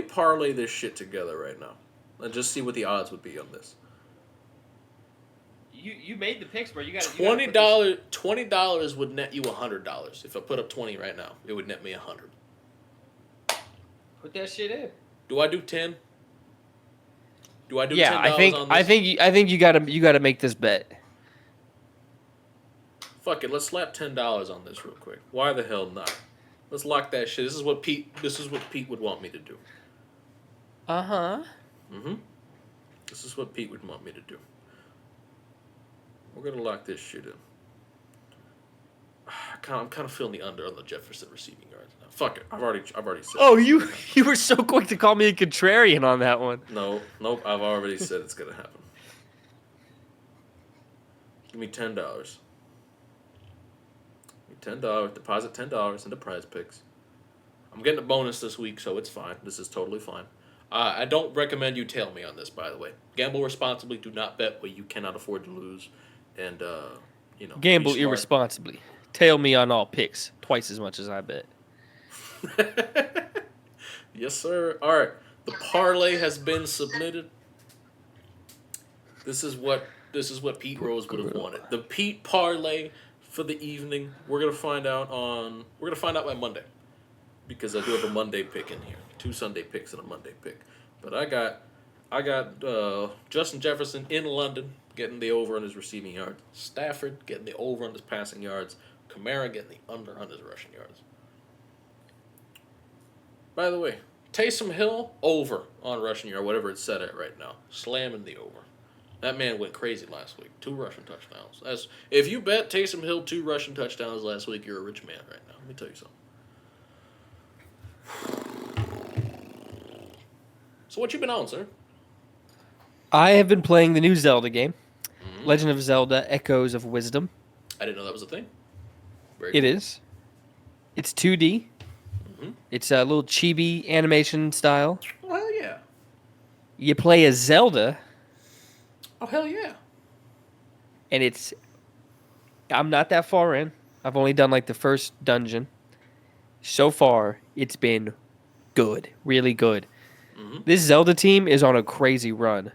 parlay this shit together right now. And just see what the odds would be on this. you made the picks, bro. You got $20 would net you $100. If I put up 20 right now, it would net me 100. Put that shit in. Do I do 10? Do I do yeah, $10 on this? I think you gotta make this bet. Fuck it, let's slap $10 on this real quick. Why the hell not? Let's lock that shit. This is what Pete would want me to do. Uh-huh. Mm-hmm. This is what Pete would want me to do. We're gonna lock this shit in. I'm kind of feeling the under on the Jefferson receiving yards now. Fuck it. I've already said. Oh, you were so quick to call me a contrarian on that one. Nope. I've already said it's gonna happen. Give me $10. $10. Deposit $10 into Prize Picks. I'm getting a bonus this week, so it's fine. This is totally fine. I don't recommend you tail me on this, by the way. Gamble responsibly. Do not bet what you cannot afford to lose, and gamble irresponsibly. Tail me on all picks twice as much as I bet. Yes, sir. All right, the parlay has been submitted. This is what Pete Rose would have wanted. The Pete parlay for the evening. We're gonna find out by Monday, because I do have a Monday pick in here. 2 Sunday picks and a Monday pick. But I got Justin Jefferson in London getting the over on his receiving yards. Stafford getting the over on his passing yards. Kamara getting the under on his rushing yards. By the way, Taysom Hill over on rushing yard, whatever it's set at right now. Slamming the over. That man went crazy last week. 2 rushing touchdowns. If you bet Taysom Hill 2 rushing touchdowns last week, you're a rich man right now. Let me tell you something. So what you been on, sir? I have been playing the new Zelda game, Legend of Zelda: Echoes of Wisdom. I didn't know that was a thing. Very It cool. is. It's 2D. Mm-hmm. It's a little chibi animation style. Oh, hell yeah. You play as Zelda, Oh, hell yeah. and I'm not that far in. I've only done like the first dungeon. So far, it's been good. Really good. Mm-hmm. This Zelda team is on a crazy run.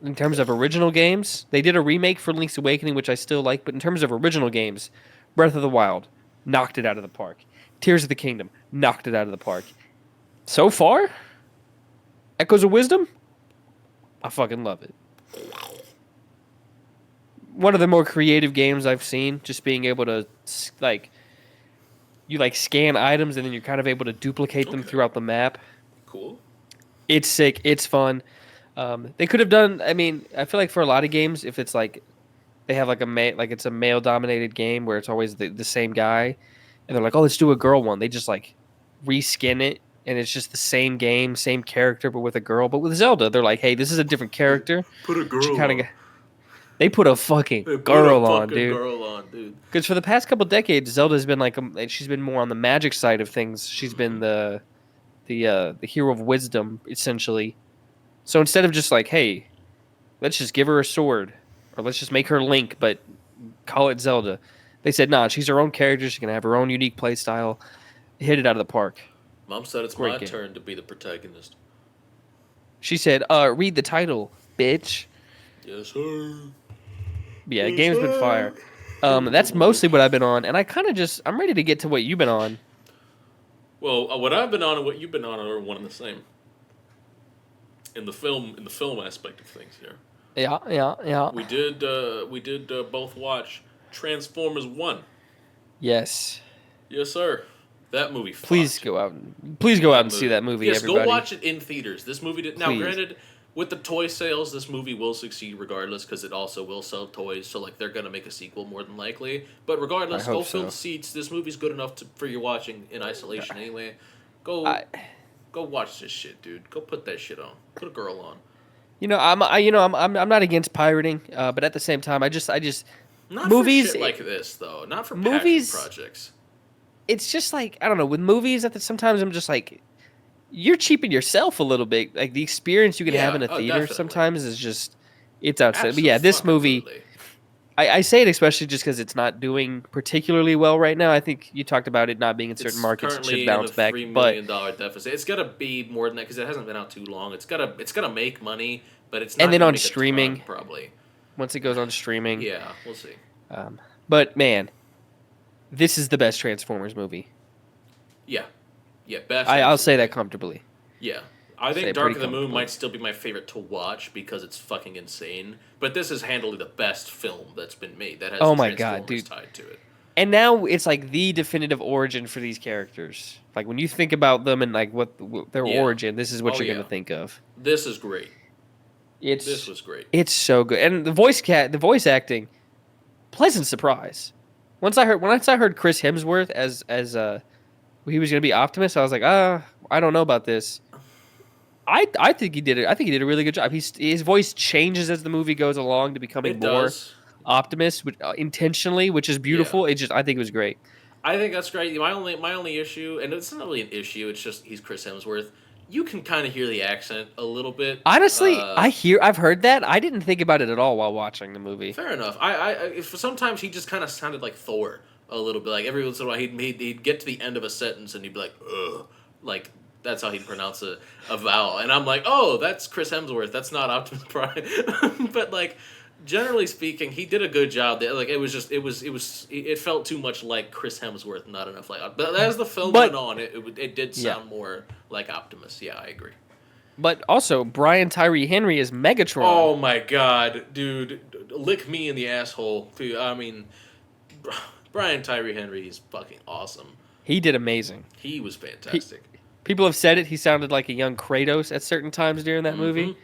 In terms of original games, they did a remake for Link's Awakening, which I still like, but in terms of original games, Breath of the Wild knocked it out of the park. Tears of the Kingdom knocked it out of the park. So far, Echoes of Wisdom, I fucking love it. One of the more creative games I've seen, just being able to, you scan items and then you're kind of able to duplicate them throughout the map. Cool. It's sick. It's fun. They could have done. I mean, I feel like for a lot of games, if it's like they have like it's a male dominated game where it's always the same guy, and they're like, oh, let's do a girl one. They just like reskin it, and it's just the same game, same character, but with a girl. But with Zelda, they're like, hey, this is a different character. Put a girl on. They put a fucking girl on, dude. Girl on, dude. Because for the past couple decades, Zelda's been like she's been more on the magic side of things. She's been the hero of wisdom, essentially. So instead of just like, hey, let's just give her a sword, or let's just make her Link, but call it Zelda, they said, nah, she's her own character. She's going to have her own unique play style. Hit it out of the park. Mom said it's my turn to be the protagonist. She said, read the title, bitch. Yes, sir. Yeah, game's been fire. That's mostly what I've been on, and I'm ready to get to what you've been on. Well, what I've been on and what you've been on are one and the same. In the film aspect of things here. Yeah. We did both watch Transformers 1. Yes. Yes, sir. That movie. Please go out and see that movie. Yes, everybody. go watch it in theaters. This movie did. Now, granted, with the toy sales, this movie will succeed regardless because it also will sell toys. So, like, they're gonna make a sequel more than likely. But regardless, go fill the seats. This movie's good enough for you watching in isolation anyway. Go watch this shit, dude. Go put that shit on. Put a girl on. I'm not against pirating, but at the same time, I just not movies for shit like this though. Not for movies passion projects. It's just like, I don't know, with movies sometimes I'm just like, you're cheaping yourself a little bit. Like the experience you can have in a theater definitely. Sometimes is just it's outside. But yeah, this movie. I say it especially just because it's not doing particularly well right now. I think you talked about it not being in certain markets. It should bounce back. $3 million deficit. It's got to be more than that because it hasn't been out too long. It's got to make money but it's not And then gonna on make a streaming, ton, probably. once it goes on streaming. Yeah, we'll see. But man, this is the best Transformers movie. Yeah, best. I'll say absolutely. that comfortably. Yeah. I Say think it Dark pretty of the Moon comfortably. might still be my favorite to watch because it's fucking insane. But this is handily the best film that's been made that has Oh the my God, Transformers dude. tied to it. And now it's like the definitive origin for these characters. Like when you think about them and like what their Yeah. origin, this is what Oh, you're yeah. gonna think of. This is great. This This was great. It's so good, and the voice acting, pleasant surprise. Once I heard Chris Hemsworth as he was gonna be Optimus, I was like, I don't know about this. I think he did it. I think he did a really good job. His voice changes as the movie goes along to becoming It more does. Optimus, intentionally, which is beautiful. I think it was great. I think that's great. My only issue, and it's not really an issue, it's just he's Chris Hemsworth. You can kind of hear the accent a little bit. Honestly, I've heard that. I didn't think about it at all while watching the movie. Fair enough. Sometimes he just kind of sounded like Thor a little bit. Like every once in a while, he'd get to the end of a sentence and he'd be like, ugh. Like, that's how he'd pronounce a vowel. And I'm like, oh, that's Chris Hemsworth. That's not Optimus Prime. But, like, generally speaking, he did a good job. Like, it felt too much like Chris Hemsworth, not enough like. But as the film went on, it did sound more like Optimus. Yeah, I agree. But also, Brian Tyree Henry is Megatron. Oh my god, dude. Lick me in the asshole. I mean, Brian Tyree Henry, he's fucking awesome. He did amazing. He was fantastic. People have said it. He sounded like a young Kratos at certain times during that movie.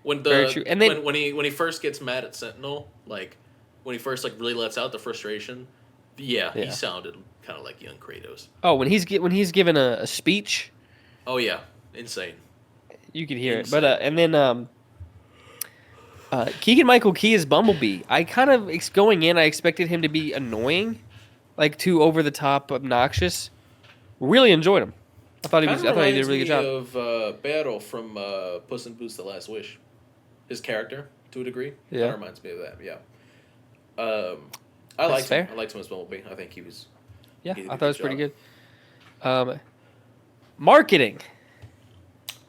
When Very true. And then when he first gets mad at Sentinel, like when he first like really lets out the frustration, yeah. He sounded kind of like young Kratos. Oh, when he's given a speech. Oh yeah, insane. You could hear it, but and then Keegan-Michael Key is Bumblebee. I kind of going in, I expected him to be annoying, like too over the top, obnoxious. Really enjoyed him. I thought he did a really good job. Of Battle from Puss in Boots: The Last Wish. His character, to a degree, yeah, reminds me of that. Yeah. I liked him. I liked him as Bumblebee. I think he was. Yeah, I thought it was pretty good. Marketing.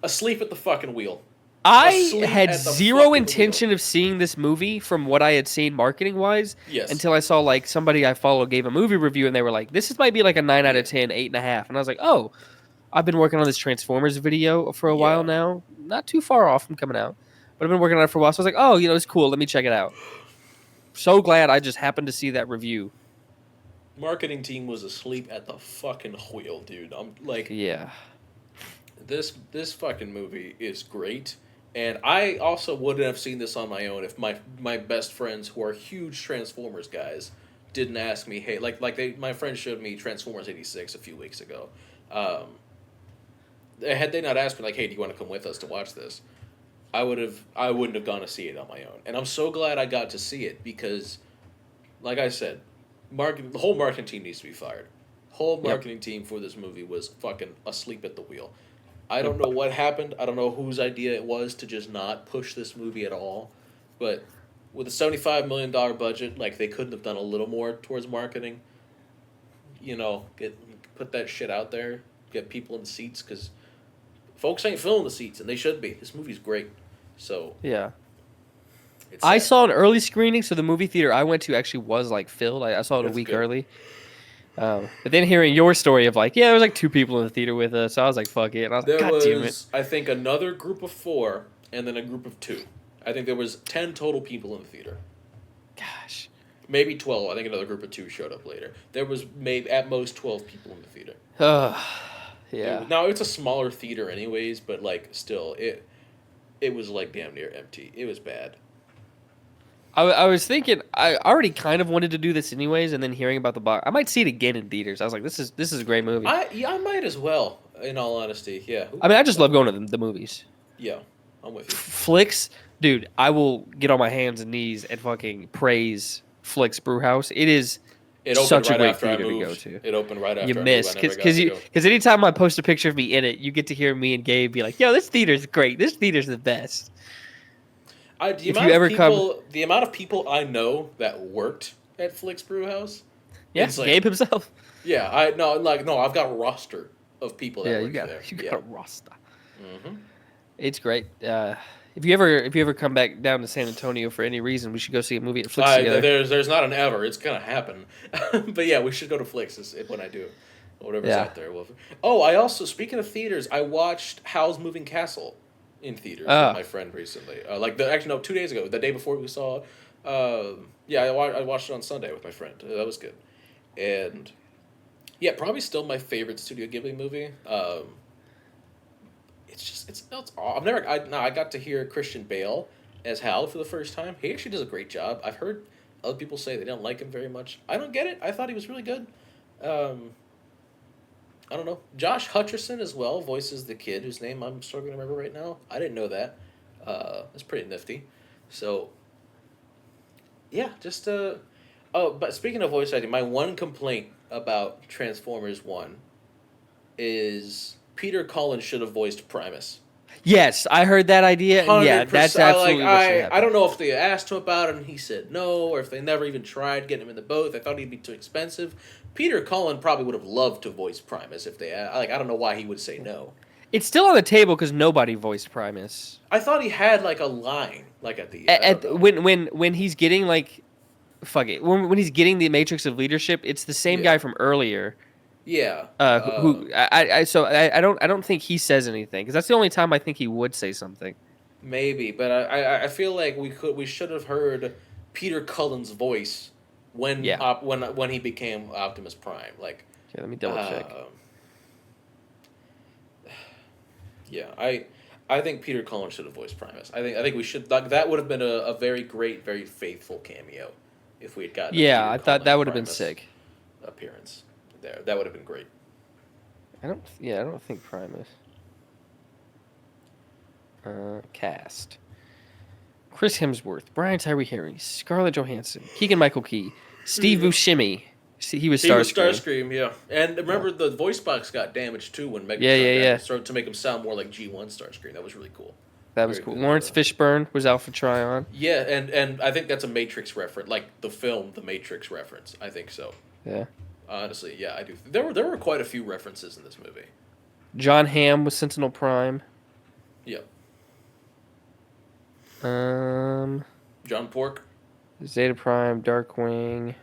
Asleep at the fucking wheel. I had zero intention of seeing this movie from what I had seen marketing wise. Yes. Until I saw like somebody I follow gave a movie review and they were like, "This might be like a 9 out of 10, 8.5," and I was like, "Oh, I've been working on this Transformers video for a while now, not too far off from coming out, but I've been working on it for a while." So I was like, "Oh, it's cool. Let me check it out." So glad I just happened to see that review. Marketing team was asleep at the fucking wheel, dude. I'm like, yeah. This fucking movie is great, and I also wouldn't have seen this on my own if my best friends who are huge Transformers guys didn't ask me. Hey, my friend showed me Transformers '86 a few weeks ago. Had they not asked me like, hey, do you want to come with us to watch this? I wouldn't have gone to see it on my own, and I'm so glad I got to see it because, like I said, the whole marketing team needs to be fired. Whole marketing team for this movie was fucking asleep at the wheel. I don't know what happened. I don't know whose idea it was to just not push this movie at all. But with a $75 million budget, like, they couldn't have done a little more towards marketing. Put that shit out there. Get people in the seats, because folks ain't filling the seats, and they should be. This movie's great. So yeah. I saw an early screening, so the movie theater I went to actually was, like, filled. I saw it a week early. But then hearing your story of like, there was like 2 people in the theater with us, so I was like, fuck it. And I was like, God damn it. I think another group of 4 and then a group of 2. I think there was 10 total people in the theater. Gosh. Maybe 12. I think another group of 2 showed up later. There was maybe at most 12 people in the theater. Yeah. Now it's a smaller theater anyways, but like still it was like damn near empty. It was bad. I was thinking I already kind of wanted to do this anyways, and then hearing about the box, I might see it again in theaters. I was like, this is a great movie. I might as well. In all honesty, yeah. I mean, I just love going to the movies. Yeah, I'm with you. Flicks, dude. I will get on my hands and knees and fucking praise Flicks Brewhouse. It is such a great theater to go to. It opened right after you missed because anytime I post a picture of me in it, you get to hear me and Gabe be like, "Yo, this theater's great. This theater's the best." The amount of people I know that worked at Flicks Brewhouse. Yeah, like, Gabe himself. Yeah, I've got a roster of people that work there. You got a roster. Mm-hmm. It's great. If you ever come back down to San Antonio for any reason, we should go see a movie at Flicks together. There's not an ever. It's gonna happen. But yeah, we should go to Flicks when I do. Whatever's Yeah. out there. Oh, I also, speaking of theaters, I watched Howl's Moving Castle in theaters with my friend recently. Actually no, 2 days ago, the day before we saw. Yeah, I watched it on Sunday with my friend. That was good, and yeah, probably still my favorite Studio Ghibli movie. I got to hear Christian Bale as Hal for the first time. He actually does a great job. I've heard other people say they don't like him very much. I don't get it. I thought he was really good. I don't know. Josh Hutcherson as well voices the kid whose name I'm struggling to remember right now. I didn't know that. That's pretty nifty. So, yeah, just oh, but speaking of voice acting, my one complaint about Transformers 1 is Peter Cullen should have voiced Primus. Yes, I heard that idea. And yeah, that's absolutely what should happen. I don't know if they asked him about it and he said no, or if they never even tried getting him in the boat. They thought he'd be too expensive. Peter Cullen probably would have loved to voice Primus if they I don't know why he would say no. It's still on the table because nobody voiced Primus. I thought he had like a line at the end. When he's getting like, fuck it, when he's getting the Matrix of Leadership, it's the same guy from earlier. Yeah. I don't think he says anything because that's the only time I think he would say something. Maybe, but I feel like we should have heard Peter Cullen's voice when he became Optimus Prime. Like, okay, let me double check. Yeah, I think Peter Cullen should have voiced Primus. I think we should that would have been a very great, very faithful cameo if we had gotten. Yeah, I thought that would have been sick. Appearance there, that would have been great. I don't think Primus. Cast. Chris Hemsworth, Brian Tyree Henry, Scarlett Johansson, Keegan-Michael Key, Steve Buscemi. He was Starscream, yeah. And remember the voice box got damaged too when Megatron started to make him sound more like G1 Starscream. That was really cool. That was cool. Lawrence Fishburne was Alpha Trion. Yeah, and I think that's a Matrix reference, like the film The Matrix reference. I think so. Yeah. Honestly, yeah, I do. There were quite a few references in this movie. John Hamm was Sentinel Prime. Yep. John Pork. Zeta Prime, Darkwing,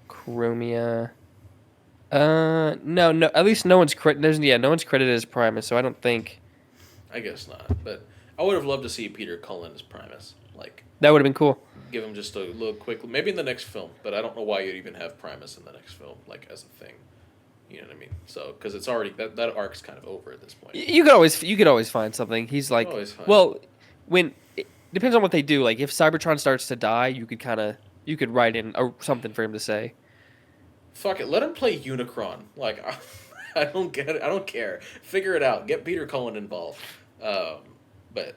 Chromia. No. At least no one's credited as Primus, so I don't think. I guess not, but I would have loved to see Peter Cullen as Primus. Like, that would have been cool. Give him just a little quick, maybe in the next film, but I don't know why you'd even have Primus in the next film, like as a thing. You know what I mean? So, because it's already that arc's kind of over at this point. You could always find something. He's like, well, when it depends on what they do. Like if Cybertron starts to die, you could write in something for him to say. Fuck it, let him play Unicron. Like, I don't get it. I don't care. Figure it out. Get Peter Cullen involved. But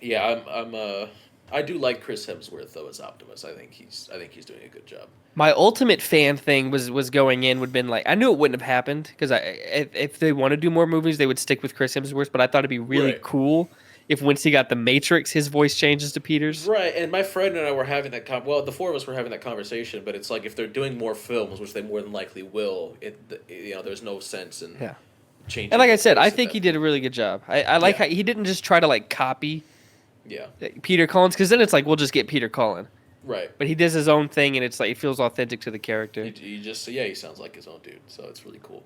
yeah, I do like Chris Hemsworth though as Optimus. I think he's doing a good job. My ultimate fan thing was going in would have been like, I knew it wouldn't have happened because if they want to do more movies, they would stick with Chris Hemsworth. But I thought it'd be really cool if once he got the Matrix, his voice changes to Peter's. Right, and my friend and I were having that the four of us were having that conversation. But it's like if they're doing more films, which they more than likely will, there's no sense in changing. And like I said, I think he did a really good job. I like how he didn't just try to like copy. Yeah. Peter Cullen's, because then it's like we'll just get Peter Cullen. Right. But he does his own thing, and it's like it feels authentic to the character. He sounds like his own dude, so it's really cool.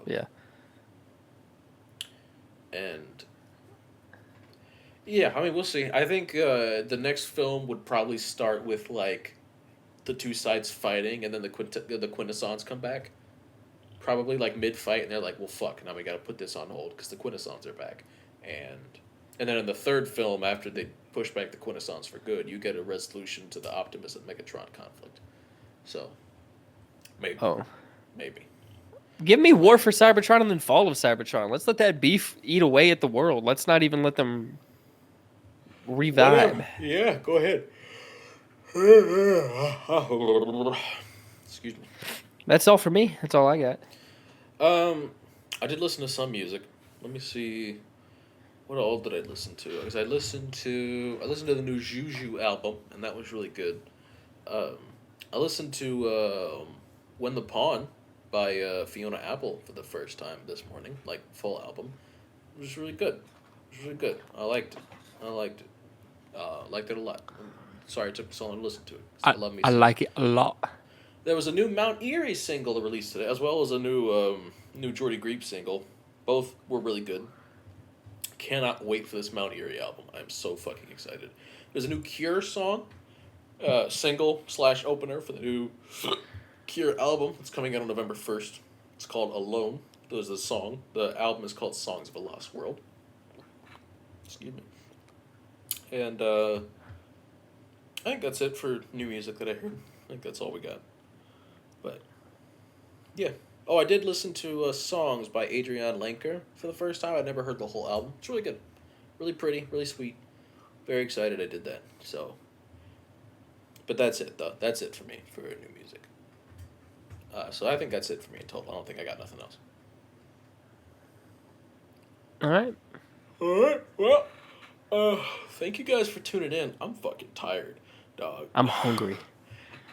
Yeah. And yeah, I mean, we'll see. I think the next film would probably start with like the two sides fighting, and then the Quintessons come back. Probably like mid-fight, and they're like, "Well, fuck! Now we got to put this on hold because the Quintessons are back." And then in the third film, after they push back the Quintessons for good, you get a resolution to the Optimus and Megatron conflict. So, maybe. Maybe. Give me War for Cybertron and then Fall of Cybertron. Let's let that beef eat away at the world. Let's not even let them revive. Yeah, go ahead. Excuse me. That's all for me. That's all I got. I did listen to some music. Let me see. What all did I listen to? Because I listened to the new Juju album, and that was really good. I listened to When the Pawn by Fiona Apple for the first time this morning, like full album. It was really good. was really good. I liked it. Liked it a lot. Sorry it took me so long to listen to it. I love me. I like it a lot. There was a new Mount Erie single released today, as well as a new Jordy Griep single. Both were really good. Cannot wait for this Mount Erie album. I'm so fucking excited. There's a new Cure song, single / opener for the new Cure album. It's coming out on November 1st. It's called Alone. There's the song. The album is called Songs of a Lost World. Excuse me. And I think that's it for new music that I heard. I think that's all we got. But yeah. Oh, I did listen to songs by Adrienne Lenker for the first time. I'd never heard the whole album. It's really good. Really pretty, really sweet. Very excited I did that. So, but that's it, though. That's it for me for new music. So I think that's it for me in total. I don't think I got nothing else. All right. All right. Well, thank you guys for tuning in. I'm fucking tired, dog. I'm hungry.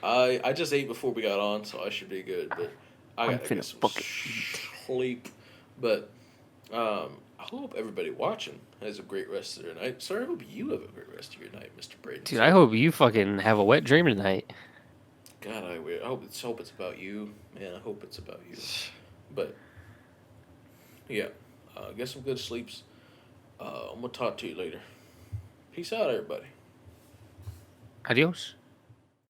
I just ate before we got on, so I should be good. But I gotta get some sleep. But I hope everybody watching has a great rest of their night. Sorry, I hope you have a great rest of your night, Mr. Brayden. Dude, I hope you fucking have a wet dream tonight. God, I hope it's about you, man. I hope it's about you. But yeah, get some good sleeps. I'm gonna talk to you later. Peace out, everybody. Adios.